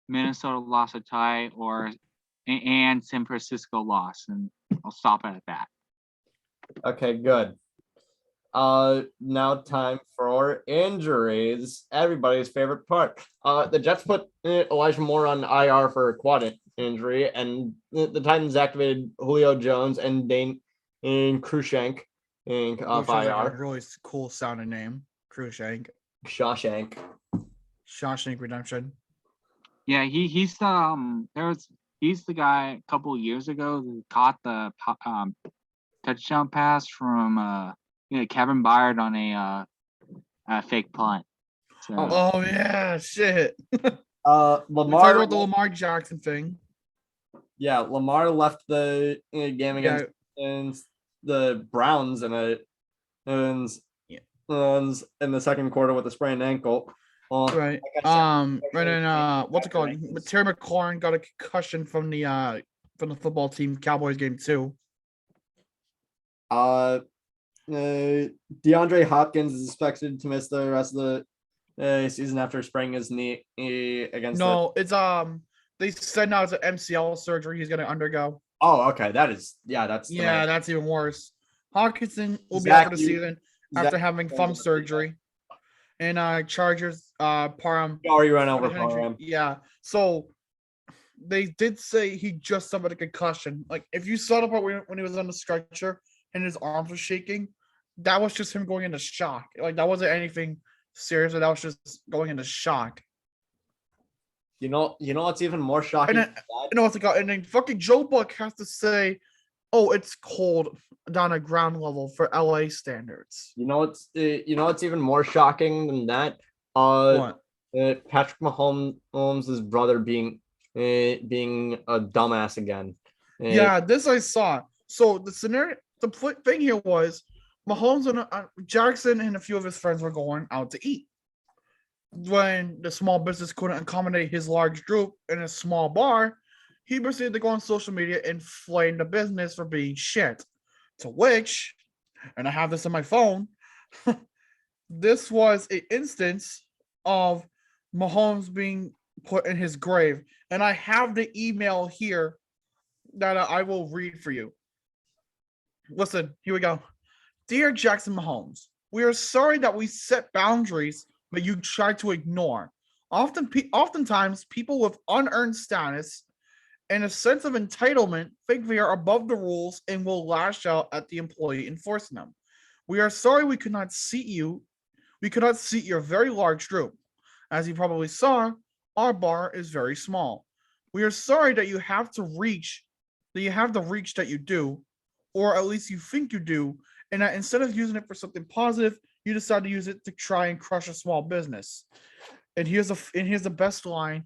Minnesota loss or tie, and San Francisco loss, and I'll stop it at that. Okay, good. Now time for injuries. Everybody's favorite part. The Jets put Elijah Moore on IR for a quad injury, and the Titans activated Julio Jones and Dane Krushank off Which is like IR. a really cool sounding name. Cruzshank. Shawshank. Shawshank Redemption. Yeah, he's the guy a couple of years ago who caught the touchdown pass from Kevin Byard on a fake punt. So Oh yeah, shit. We Lamar. talked about the Lamar Jackson thing. Yeah, Lamar left the game against the Browns in the second quarter with a sprained ankle. Right. And then what's it called? Terry McLaurin got a concussion from the football team Cowboys game too. DeAndre Hopkins is expected to miss the rest of the season after spraining his knee against. It's they said now it's an MCL surgery he's gonna undergo. Oh, okay. That's that's even worse. Hawkinson will be Zach, out for the season after having thumb surgery. And Chargers Parham. already ran over Parham. Yeah. So they did say he just suffered a concussion. Like if you saw the part when he was on the stretcher and his arms were shaking, that was just him going into shock. Like that wasn't anything serious. That was just going into shock. You know what's even more shocking? And then fucking Joe Buck has to say, "Oh, it's cold down at ground level for LA standards." You know what's even more shocking than that? What? Patrick Mahomes' brother being a dumbass again. Yeah, this I saw. So the scenario, the thing here was Mahomes and Jackson and a few of his friends were going out to eat. When the small business couldn't accommodate his large group in a small bar, he proceeded to go on social media and flame the business for being shit. To which, and I have this on my phone, this was an instance of Mahomes being put in his grave. And I have the email here that I will read for you. Listen, here we go. Dear Jackson Mahomes, we are sorry that we set boundaries, but you try to ignore. Oftentimes, people with unearned status and a sense of entitlement think they are above the rules and will lash out at the employee enforcing them. We are sorry we could not seat you. We could not seat your very large group. As you probably saw, our bar is very small. We are sorry that you have the reach that you do, or at least you think you do, and that instead of using it for something positive, you decide to use it to try and crush a small business. And here's the best line.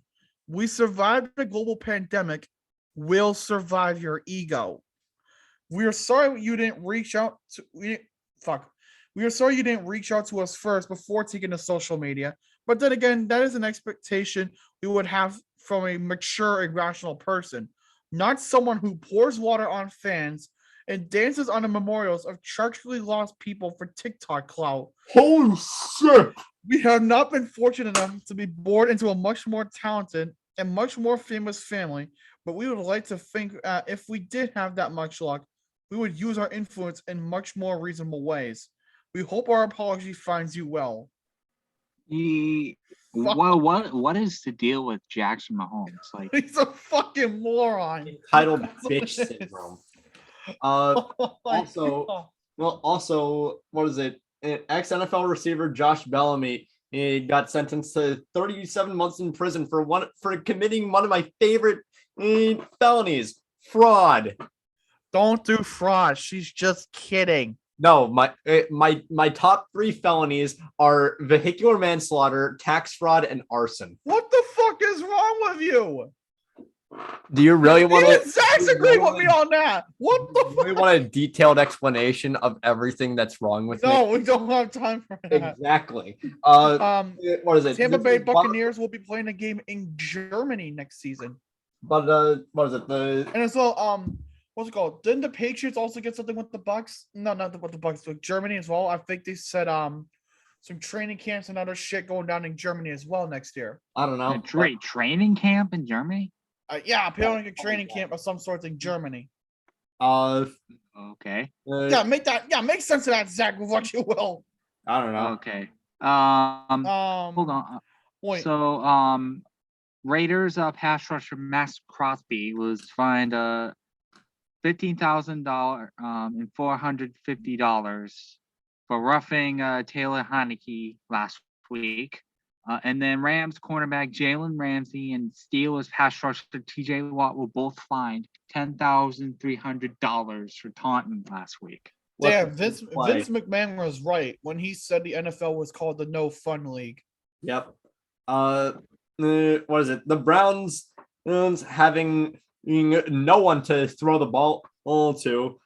We survived the global pandemic. We'll survive your ego. We are sorry you didn't reach out to We are sorry you didn't reach out to us first before taking to social media. But then again, that is an expectation we would have from a mature and rational person, not someone who pours water on fans and dances on the memorials of tragically lost people for TikTok clout. Holy shit! We have not been fortunate enough to be born into a much more talented and much more famous family, but we would like to think if we did have that much luck, we would use our influence in much more reasonable ways. We hope our apology finds you well. What is the deal with Jackson Mahomes? Like He's a fucking moron. Entitled bitch syndrome. Also, what is it? Ex-NFL receiver Josh Bellamy He got sentenced to 37 months in prison for committing one of my favorite felonies, fraud. Don't do fraud. She's just kidding. No, my top 3 felonies are vehicular manslaughter, tax fraud, and arson. What the fuck is wrong with you? Do you really want Even to? Zach's agreeing with me on that. What the We fuck? want a detailed explanation of everything that's wrong with No, me. we don't have time for that. Exactly. What is it? Tampa This Bay is one- Buccaneers will be playing a game in Germany next season. But what is it? And as well, what's it called? Didn't the Patriots also get something with the Bucks? No, not with the Bucks, with Germany as well. I think they said some training camps and other shit going down in Germany as well next year. I don't know. Training camp in Germany? Yeah, apparently a training camp of some sort in Germany. Okay. Make sense of that, Zach, with what you will. I don't know. Okay. Hold Hold on. Wait. So, Raiders pass rusher Max Crosby was fined $15,000 and $450 for roughing Taylor Heineke last week. And then Rams cornerback Jalen Ramsey and Steelers pass rusher TJ Watt were both fined $10,300 for taunting last week. Yeah, Vince McMahon was right when he said the NFL was called the No Fun League. Yep. What is it? The Browns having no one to throw the ball to.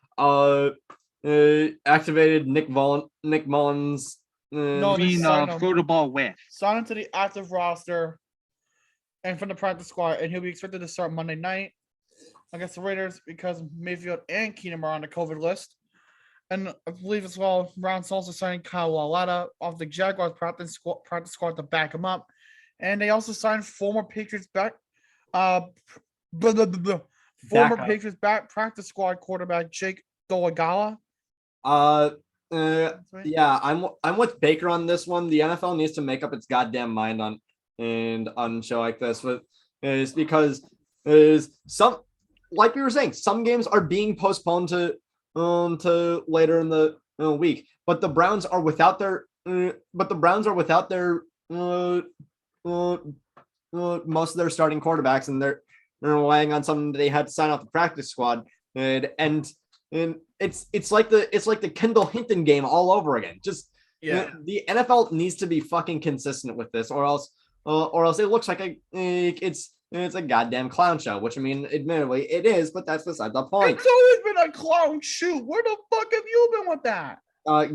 Activated Nick Mullins. No, they signed him. throw the ball with. Signed him to the active roster and from the practice squad, and he'll be expected to start Monday night against the Raiders because Mayfield and Keenum are on the COVID list. And I believe as well, Browns also signed Kyle Wallata off the Jaguars practice squad to back him up. And they also signed former Patriots Patriots practice squad quarterback Jake Dolegala. Yeah, I'm with Baker on this one. The NFL needs to make up its goddamn mind on show like this is because some, like we were saying, some games are being postponed to later in the week. But the Browns are without their most of their starting quarterbacks, and they're relying on someone they had to sign off the practice squad, and it's like the Kendall Hinton game all over again. Just the NFL needs to be fucking consistent with this, or else it looks like it's a goddamn clown show. Which I mean, admittedly, it is, but that's beside the point. It's always been a clown shoot. Where the fuck have you been with that?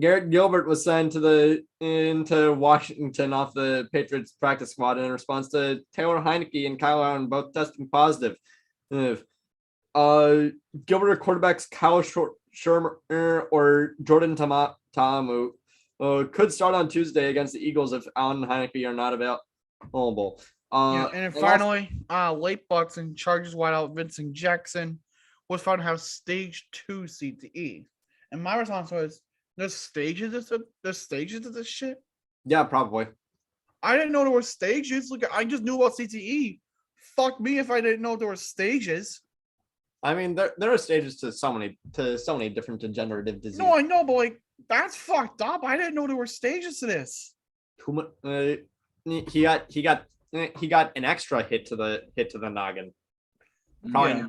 Garrett Gilbert was sent into Washington off the Patriots practice squad in response to Taylor Heineke and Kyle Allen both testing positive. Gilbert quarterbacks Kyle Shermer or Jordan Ta'amu could start on Tuesday against the Eagles if Allen and Heineke are not available. And then finally, late Bucks and Chargers wideout Vincent Jackson was found to have stage 2 CTE. And my response was, there's stages of this shit? Yeah, probably. I didn't know there were stages. Look, I just knew about CTE. Fuck me if I didn't know there were stages. I mean, there are stages to so many different degenerative diseases. No, I know, but like that's fucked up. I didn't know there were stages to this. He got an extra hit to the noggin. Probably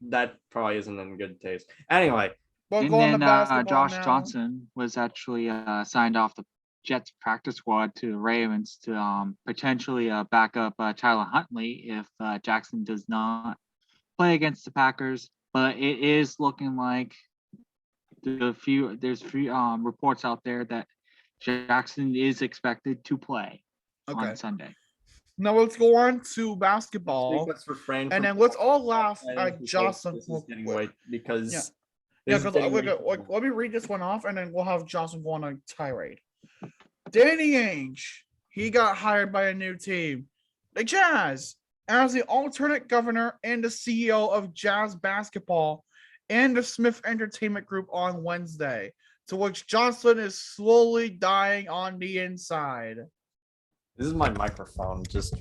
that probably isn't in good taste. Anyway. And then Josh Johnson was actually signed off the Jets practice squad to the Ravens to potentially back up Tyler Huntley if Jackson does not play against the Packers. But it is looking like there's few reports out there that Jackson is expected to play on Sunday. Now let's go on to basketball, and then let's all laugh at Johnson. Because let me read this one off, and then we'll have Johnson go on a tirade. Danny Ainge, he got hired by a new team, the Jazz, as the alternate governor and the CEO of Jazz Basketball and the Smith Entertainment Group on Wednesday, to which Johnson is slowly dying on the inside. This is my microphone. Just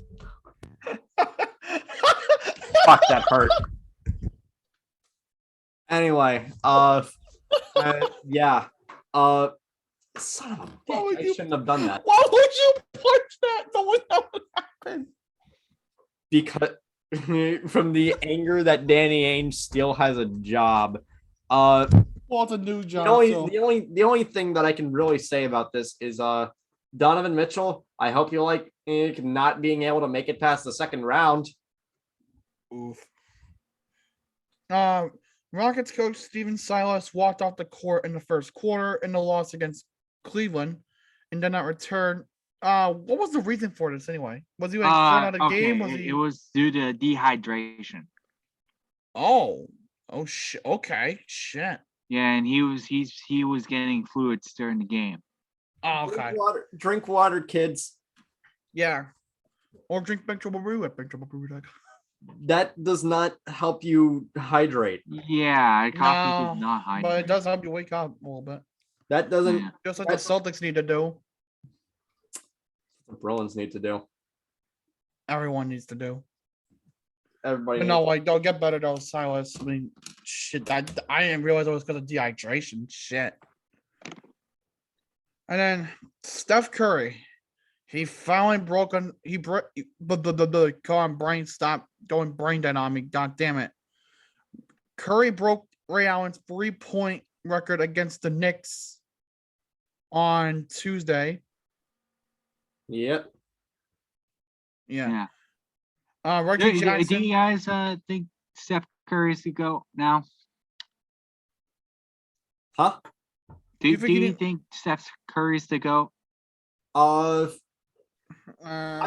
fuck, that hurt. Anyway, yeah. Son of a Why would bitch! I you- shouldn't have done that Why would you punch that? No one that would happen. because from the anger that Danny Ainge still has a job. Well, it's a new The job. only, so. the only thing that I can really say about this is Donovan Mitchell. I hope you like not being able to make it past the second round. Oof. Rockets coach Steven Silas walked off the court in the first quarter in the loss against Cleveland and did not return. What was the reason for this anyway? Was he like thrown out of the game? Was he? It was due to dehydration. Oh shit. Okay, shit. Yeah, and he was getting fluids during the game. Oh, okay. Drink water, kids. Yeah. Or drink Benchwarmer Brew at Brew. That does not help you hydrate. Yeah, coffee does not hydrate. But it does help you wake up a little bit. That doesn't. Yeah. Just like the Celtics need to do. The Bruins need to do. Everyone needs to do. Everybody. But no, like they'll get better though, Silas. I mean, shit. I didn't realize it was because of dehydration. Shit. And then Steph Curry, he finally broke on. He broke. Come on, brain, stop going brain dead on me. God damn it. Curry broke Ray Allen's 3-point record against the Knicks on Tuesday. Yep. Yeah. Yeah. Reggie Do Jackson. you guys think Steph Curry is to go now? Huh? Do You think he you didn't- think Steph Curry's to go? I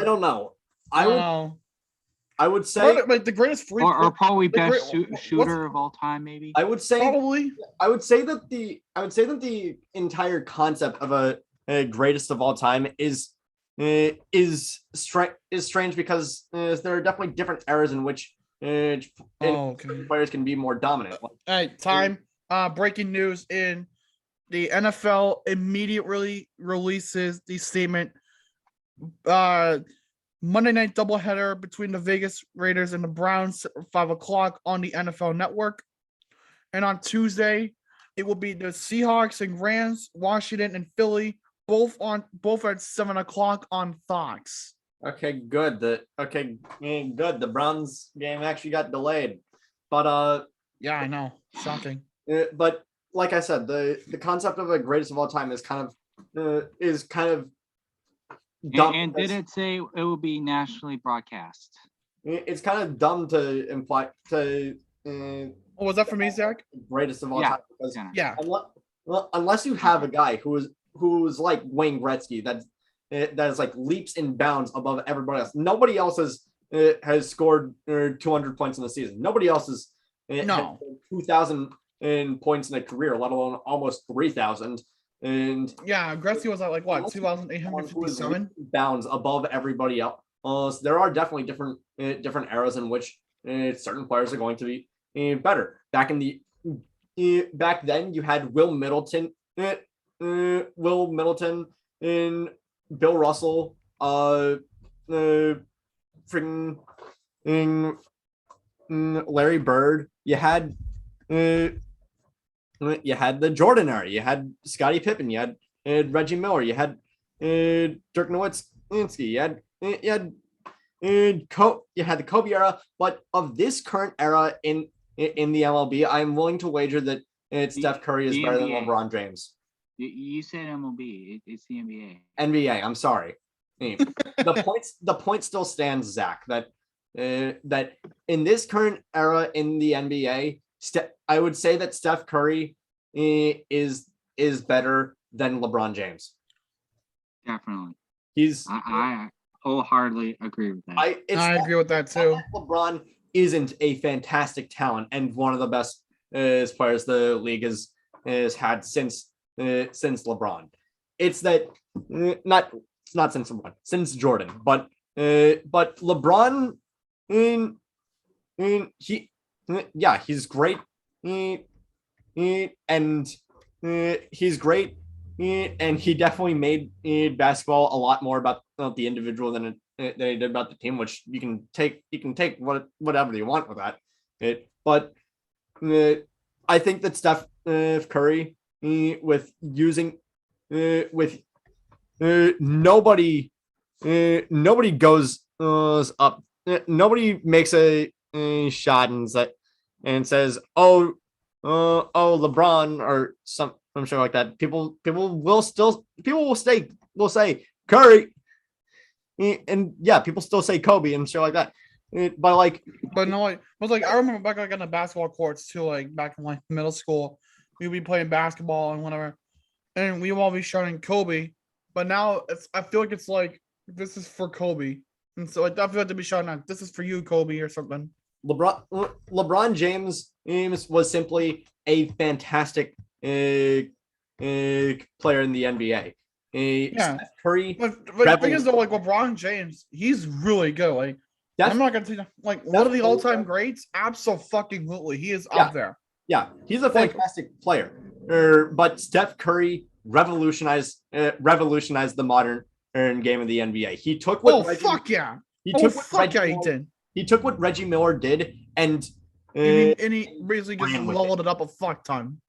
don't know. I would. know. I would say. Like the greatest free Or probably the best great- what's- shooter of all time, maybe? I would say. probably. I would say that the entire concept of a greatest of all time is strange because there are definitely different eras in which Okay. players can be more dominant. Hey, time. Breaking news in the NFL immediately releases the statement. Monday night doubleheader between the Vegas Raiders and the Browns, 5:00 on the NFL Network. And on Tuesday, it will be the Seahawks and Rams, Washington and Philly, both at 7:00 on Fox. Okay, good. Good. The Browns game actually got delayed, but Yeah, I know. Shocking. but like I said, the concept of a greatest of all time is kind of dumb. And did it say it will be nationally broadcast? It's kind of dumb to imply to Oh, was that for me, Zach? greatest of all Yeah. time because Yeah. unless you have a guy who's like Wayne Gretzky that is like leaps and bounds above everybody else. Nobody else has scored 200 points in the season. Nobody else has No. 2,000 points in a career, let alone almost 3,000. And Yeah, Gretzky was at like what, Unless you- 2,857? bounds above everybody else. So there are definitely different eras in which certain players are going to be better. Back then, you had Will Middleton, and Bill Russell, Larry Bird. You had the Jordan era. You had Scottie Pippen. You had Reggie Miller. You had Dirk Nowitzki. You had the Kobe era. But of this current era in the MLB, I'm willing to wager that Steph Curry is the better than NBA. LeBron James. You said MLB. It's the NBA. NBA. I'm sorry. The point still stands, Zach. That in this current era in the NBA, I would say that Steph Curry is better than LeBron James. Definitely. He's I wholeheartedly agree with that. I agree with that too. LeBron isn't a fantastic talent and one of the best players the league has had since LeBron. It's that not since LeBron, since Jordan, but LeBron, he's great, and he's great, and he definitely made basketball a lot more about the individual than he did about the team, which you can take whatever you want with that. But I think that Steph Curry with using with nobody goes up. Nobody makes a shot and says, "Oh, LeBron," or some shit like that. People will say Curry, and yeah, people still say Kobe and shit like that. But like, But no, I remember back like on the basketball courts too, like back in like middle school, we'd be playing basketball and whatever, and we would all be shouting Kobe. But now I feel like it's like this is for Kobe, and so like I feel like to be shouting out, this is for you, Kobe, or something. LeBron James was simply a fantastic player in the NBA. Yeah. Steph Curry, But the thing is though, like LeBron James, he's really good. Like I'm not gonna say like one of the all-time greats. Absolutely, he is Yeah. up there. yeah, he's a Like- fantastic player. But Steph Curry revolutionized the modern game of the NBA. He took what Oh Reggie, fuck yeah! he Oh took what fuck Reggie yeah, he Miller- did. he took what Reggie Miller did and And he basically just ran with leveled it up a fuck ton.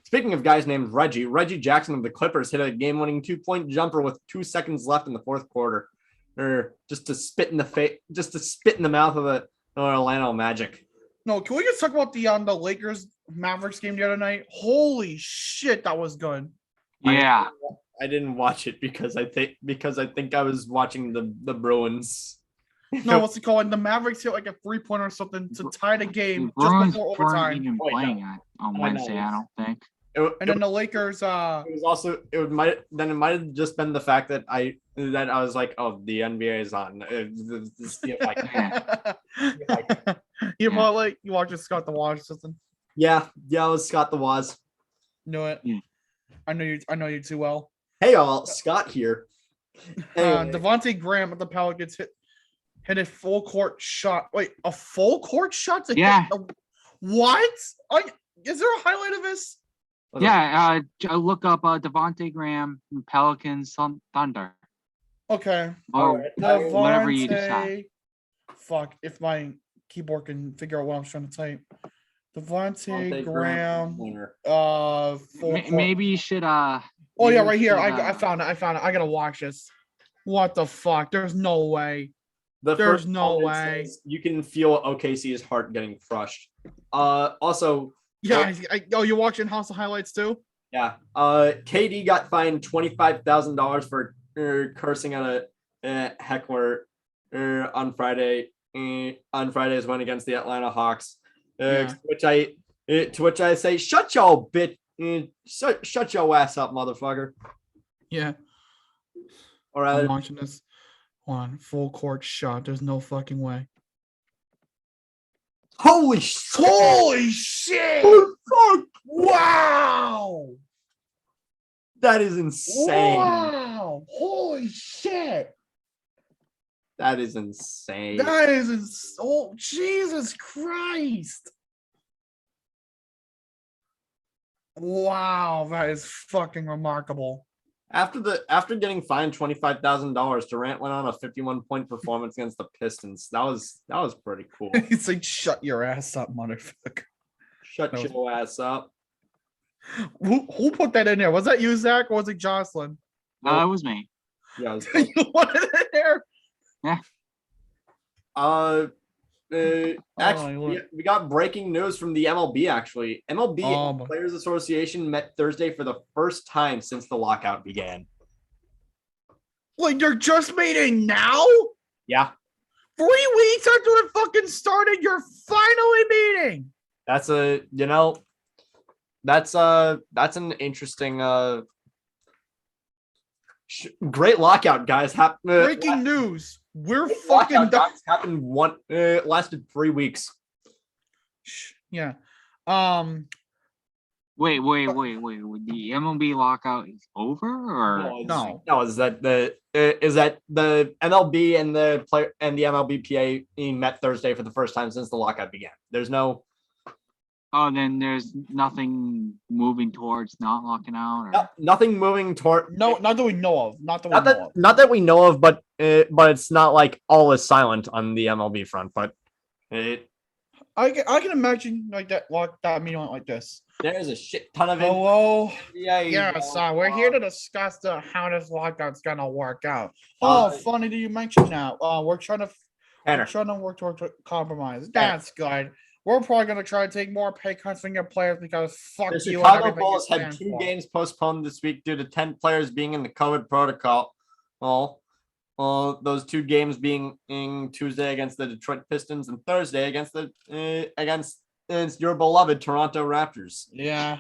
speaking of guys named Reggie Jackson of the Clippers hit a game-winning 2-point jumper with 2 seconds left in the fourth quarter, just to spit in the mouth of the Orlando Magic. No, can we just talk about the Lakers Mavericks game the other night? Holy shit, that was good. Yeah. I didn't watch it because I think I was watching the Bruins. No, what's it called? The Mavericks hit like a 3-pointer or something to tie the The game just Bruins before weren't overtime. even Oh, I playing know. on I know. Wednesday, I don't think. And then the Lakers, It was also it might have just been the fact that I was like, oh, the NBA is on. you probably like you watch Scott the Wash or something. yeah, it was Scott the Waz. Knew it. Yeah. I know you too well. Hey y'all, Scott here. Anyway, Devontae Graham at the Pelicans hit a full court shot. Wait, a full court shot to Yeah. hit what? Is there a highlight of this? Yeah, look up Devontae Graham, Pelicans, Thunder. Okay. Or Alright. whatever you decide. Fuck, if my keyboard can figure out what I'm trying to type. Devontae Devontae Graham. winner. Full court. Maybe you should Oh maybe yeah, you right here. should, I found it. I gotta watch this. What the fuck? There's no way. The There's first no comment way. says you can feel OKC's heart getting crushed. Also, Yeah. You're watching House of Highlights too? yeah. KD got fined $25,000 for cursing at a heckler on Friday. On Friday's win against the Atlanta Hawks. Yeah. To which I say, shut your bit, shut your ass up, motherfucker. Yeah. Or I'm rather, watching this. One full court shot. There's no fucking way. holy shit! Holy shit! Fuck! Wow! That is insane. Wow! Holy shit! That is insane. That is oh Jesus Christ! Wow, that is fucking remarkable. After getting fined $25,000, Durant went on a 51-point performance against the Pistons. That was pretty cool. It's like shut your ass up, motherfucker. Shut That was- your ass up. Who put that in there? Was that you, Zach, or was it Jocelyn? it was me. Yeah. It was You put it in there. Actually, Lord. we got breaking news from the MLB. Actually, MLB Oh, my- Players Association met Thursday for the first time since the lockout began. Like they're just meeting now? Yeah, 3 weeks after it fucking started, you're finally meeting. that's an interesting great lockout, guys. Breaking news. We're lockout fucking done. guys happened lasted 3 weeks. Yeah. Wait. The MLB lockout is over, or No. Is that the MLB and the player and the MLBPA met Thursday for the first time since the lockout began. There's no oh, then there's nothing moving towards not locking out, or nothing moving toward No, not that we know of. Not that we know of. not that we know of, but it's not like all is silent on the MLB front. But it I can imagine like that meeting went like this. There's a shit ton of Hello. NBA. Yes, we're here to discuss how this lockout's gonna work out. Uh, Oh, funny that you mentioned that. We're trying to Tanner. work toward compromise. Tanner. That's good. We're probably gonna try to take more pay cuts from your players because fuck The you and Chicago everything you Bulls had stand 2 for. games postponed this week due to 10 players being in the COVID protocol. Those 2 games being in Tuesday against the Detroit Pistons and Thursday against your beloved Toronto Raptors. Yeah.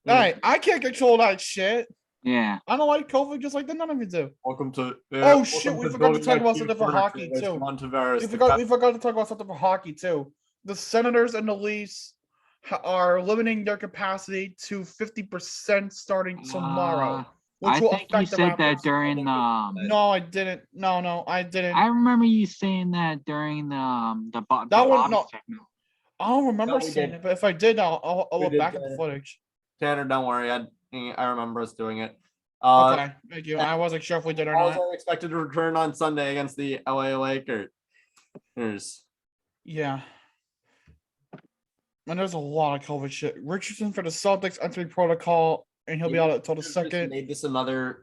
Mm. Hey, I can't control that shit. Yeah. I don't like COVID just like the none of you do. Welcome to. Oh shit, we forgot to talk about something for hockey too. We We forgot to talk about something for hockey too. The Senators and the Leafs are limiting their capacity to 50% starting tomorrow, which I will think you affect the said that Raptors. during the. No, I didn't. No, I didn't. I remember you saying that during the That one, Bobby no. segment. I don't remember No, we saying did. it, but if I did, I'll We look did, back at the footage. Tanner, don't worry. I remember us doing it. Okay, thank you. I wasn't sure if we did or Bulls not. are expected to return on Sunday against the LA Lakers. Yeah. And there's a lot of COVID shit. Richardson for the Celtics entering protocol, and he'll be out until the second.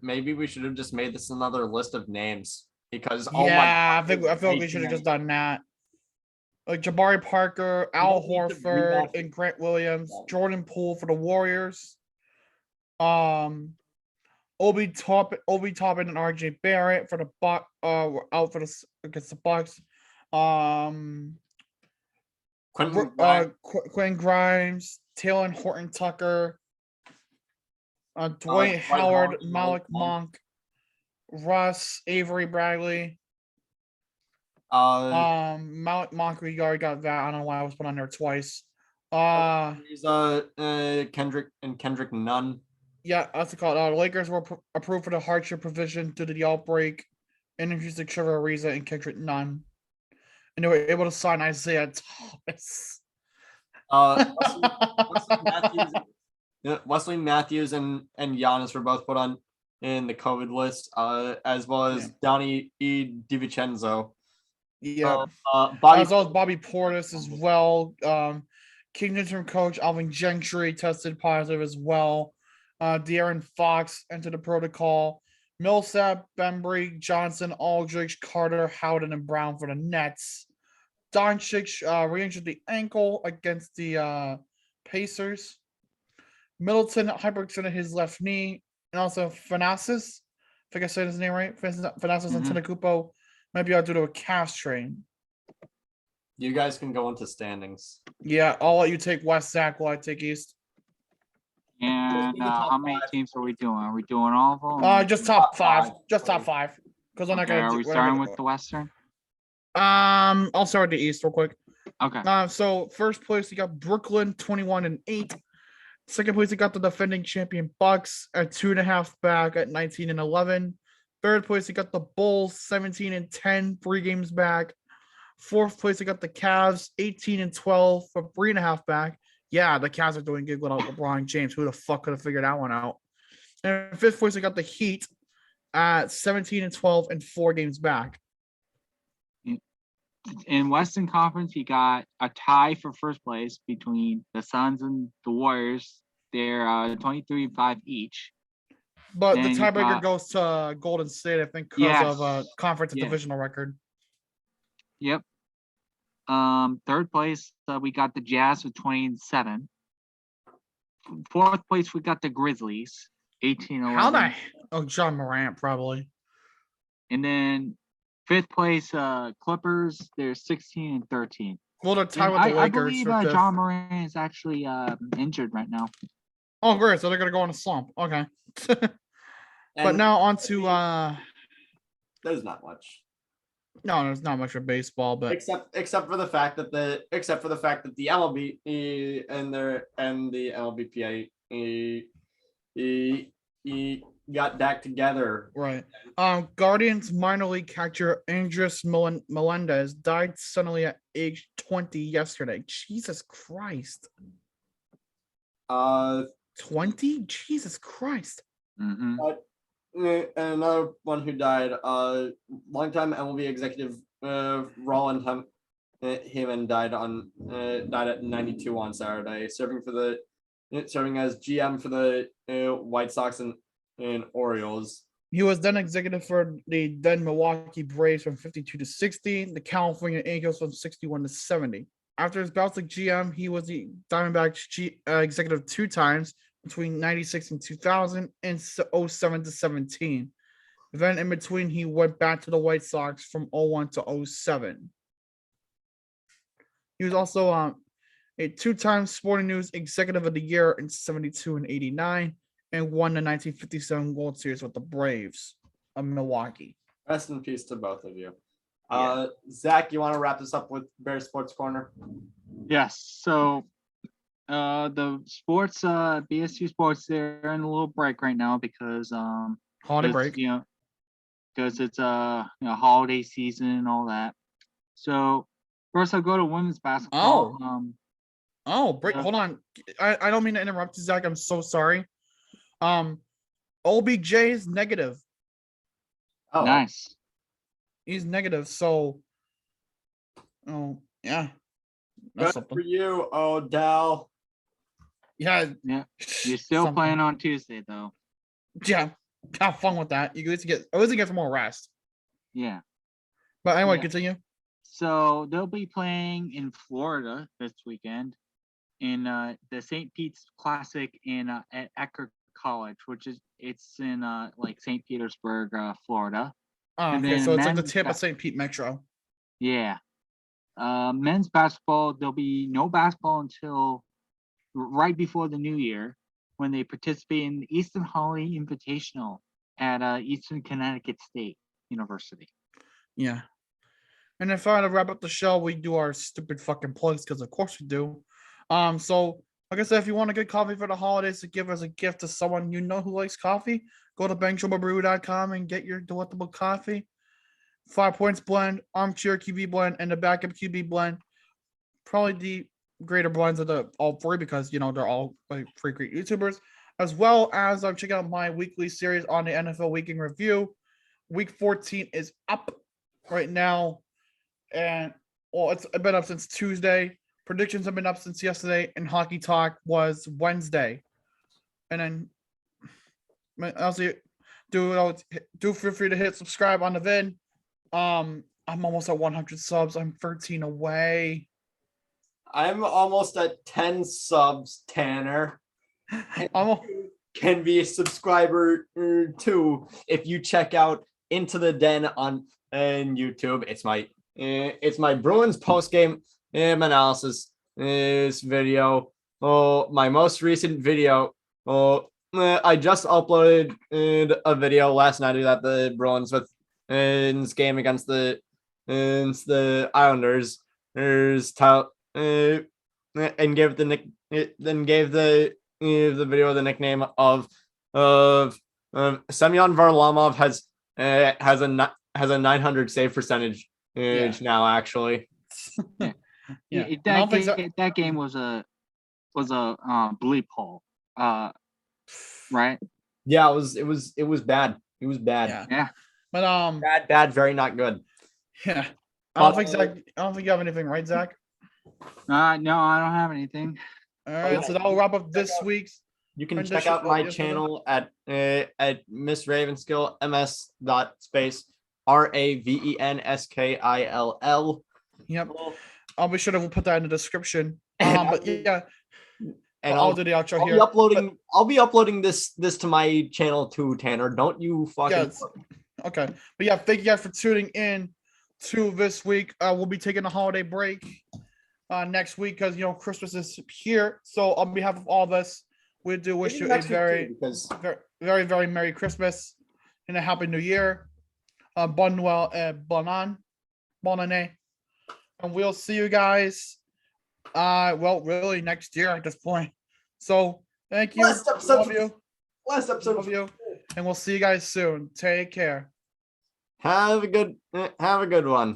Maybe we should have just made this another list of names because Yeah, I feel like we should have just done that. Like Jabari Parker, Al don't need to Horford, rematch and Grant Williams, Yeah. Jordan Poole for the Warriors. Obi Toppin and RJ Barrett for the were out for against the Bucks. Quinn Grimes, Taylor Horton Tucker, Dwight Howard, Malik Monk, Russ, Avery Bradley. Malik Monk, we already got that. I don't know why I was put on there twice. Kendrick Nunn. Yeah, that's the call. Lakers were approved for the hardship provision due to the outbreak, and introduced Trevor Ariza and Kendrick Nunn, and they were able to sign Isaiah Thomas. Wesley Matthews and Giannis were both put on in the COVID list, as well as Donnie DiVincenzo. Yeah. As well as Bobby Portis as well. Kingdom's interim coach Alvin Gentry tested positive as well. De'Aaron Fox entered the protocol. Millsap, Bembry, Johnson, Aldridge, Carter, Howden, and Brown for the Nets. Doncic re-injured the ankle against the Pacers. Middleton hyperextended his left knee, and also Thanasis, I think I said his name right. Thanasis and Antetokounmpo might be out due to a calf strain. You guys can go into standings. Yeah, I'll let you take West, Zach, while I take East. And how many teams are we doing? Are we doing all of them? Just top five. Just top five. Because I'm not gonna. Are we starting with the Western? I'll start with the East real quick. Okay. So first place you got Brooklyn 21-8. Second place you got the defending champion Bucks at 2.5 back at 19-11. Third place you got the Bulls 17-10, 3 games back. Fourth place you got the Cavs 18-12 for 3.5 back. Yeah, the Cavs are doing good without LeBron James. Who the fuck could have figured that one out? And fifth place, we got the Heat at 17-12 and 4 games back. In Western Conference, you got a tie for first place between the Suns and the Warriors. They're 23-5 each. But the tiebreaker goes to Golden State, I think, because of conference and divisional record. Yep. Third place, we got the Jazz with 20-7. Fourth place, we got the Grizzlies, 18-11. John Morant, probably. And then fifth place, Clippers, they're 16-13. Well, they're tied with the Lakers. I believe John Morant is actually injured right now. Oh, great. So they're going to go on a slump. Okay. But now on to... There's not much. No, there's not much for baseball, but except for the fact that the MLB and the LBPA got back together. Right. Guardians minor league catcher Andres Melendez died suddenly at age 20 yesterday. Jesus Christ. 20? Jesus Christ. Mm-hmm. And another one who died, longtime MLB executive Roland Heyman died at 92 on Saturday, serving as GM for the White Sox and Orioles. He was then executive for the then Milwaukee Braves from 52 to 60, the California Angels from 61 to 70. After his bouts like GM, he was the Diamondbacks executive 2 times between 96 and 2000 and 07 to 17. Then in between, he went back to the White Sox from 01 to 07. He was also a 2-time Sporting News Executive of the Year in 72 and 89, and won the 1957 World Series with the Braves of Milwaukee. Rest in peace to both of you. Yeah. Zach, you want to wrap this up with Bear Sports Corner? Yes. So the sports, BSU sports, they're in a little break right now because Holiday it's, break. because it's holiday season and all that. So first I'll go to women's basketball. Break. Hold on. I don't mean to interrupt you, Zach. I'm so sorry. OBJ is negative. Oh, Nice. He's negative. So, yeah. That's good something. for you, Odell. Yeah. Yeah. You're still something. playing on Tuesday though. Yeah. Have fun with that. You at least get some more rest. Yeah. But anyway, Yeah. continue. So they'll be playing in Florida this weekend in the St. Pete's Classic at Eckerd College, which is in like St. Petersburg, Florida. And Okay, then so it's like the men's tip of St. Pete Metro. Yeah. Men's basketball, there'll be no basketball until right before the new year when they participate in the Eastern Holly Invitational at Eastern Connecticut State University. Yeah. And if I had to wrap up the show, we do our stupid fucking plugs because of course we do. So like I said, if you want a good coffee for the holidays to give as a gift to someone you know who likes coffee, go to benchwarmerbrew.com and get your delectable coffee. 5 Points blend, armchair QB blend, and the backup QB blend. Probably the greater blends of the all three because they're all like free great YouTubers. As well as I'm checking out my weekly series on the NFL Week in Review. Week 14 is up right now. And it's been up since Tuesday. Predictions have been up since yesterday, and Hockey Talk was Wednesday. And then also do feel free to hit subscribe on the vid. I'm almost at 100 subs. I'm 13 away. I'm almost at 10 subs, Tanner. Can be a subscriber too if you check out Into the Den on YouTube. It's my Bruins post game analysis video. My most recent video. I just uploaded a video last night about the Bruins with game against the Islanders. And gave the video the nickname of Semyon Varlamov has a 900 save percentage now actually. Yeah. That game was a bleep hole. Right? Yeah, it was bad. It was bad. Yeah. But bad, very not good. Yeah. I don't think you have anything, right, Zach? No, I don't have anything. All right, so that'll wrap up this week's. You can check out my channel at Miss Ravenskill, ms.space RAVENSKILL. Yep. I'll be sure to put that in the description. But yeah. And I'll do the outro here. I'll be uploading this to my channel too, Tanner. Don't you fucking okay. But yeah, thank you guys for tuning in to this week. We'll be taking a holiday break next week because Christmas is here. So on behalf of all of us, we do wish you a very, very, very Merry Christmas and a Happy New Year. Bon Noel and Bon Année. And we'll see you guys really next year at this point. So thank you. Last episode. Love you. And we'll see you guys soon. Take care. Have a good one.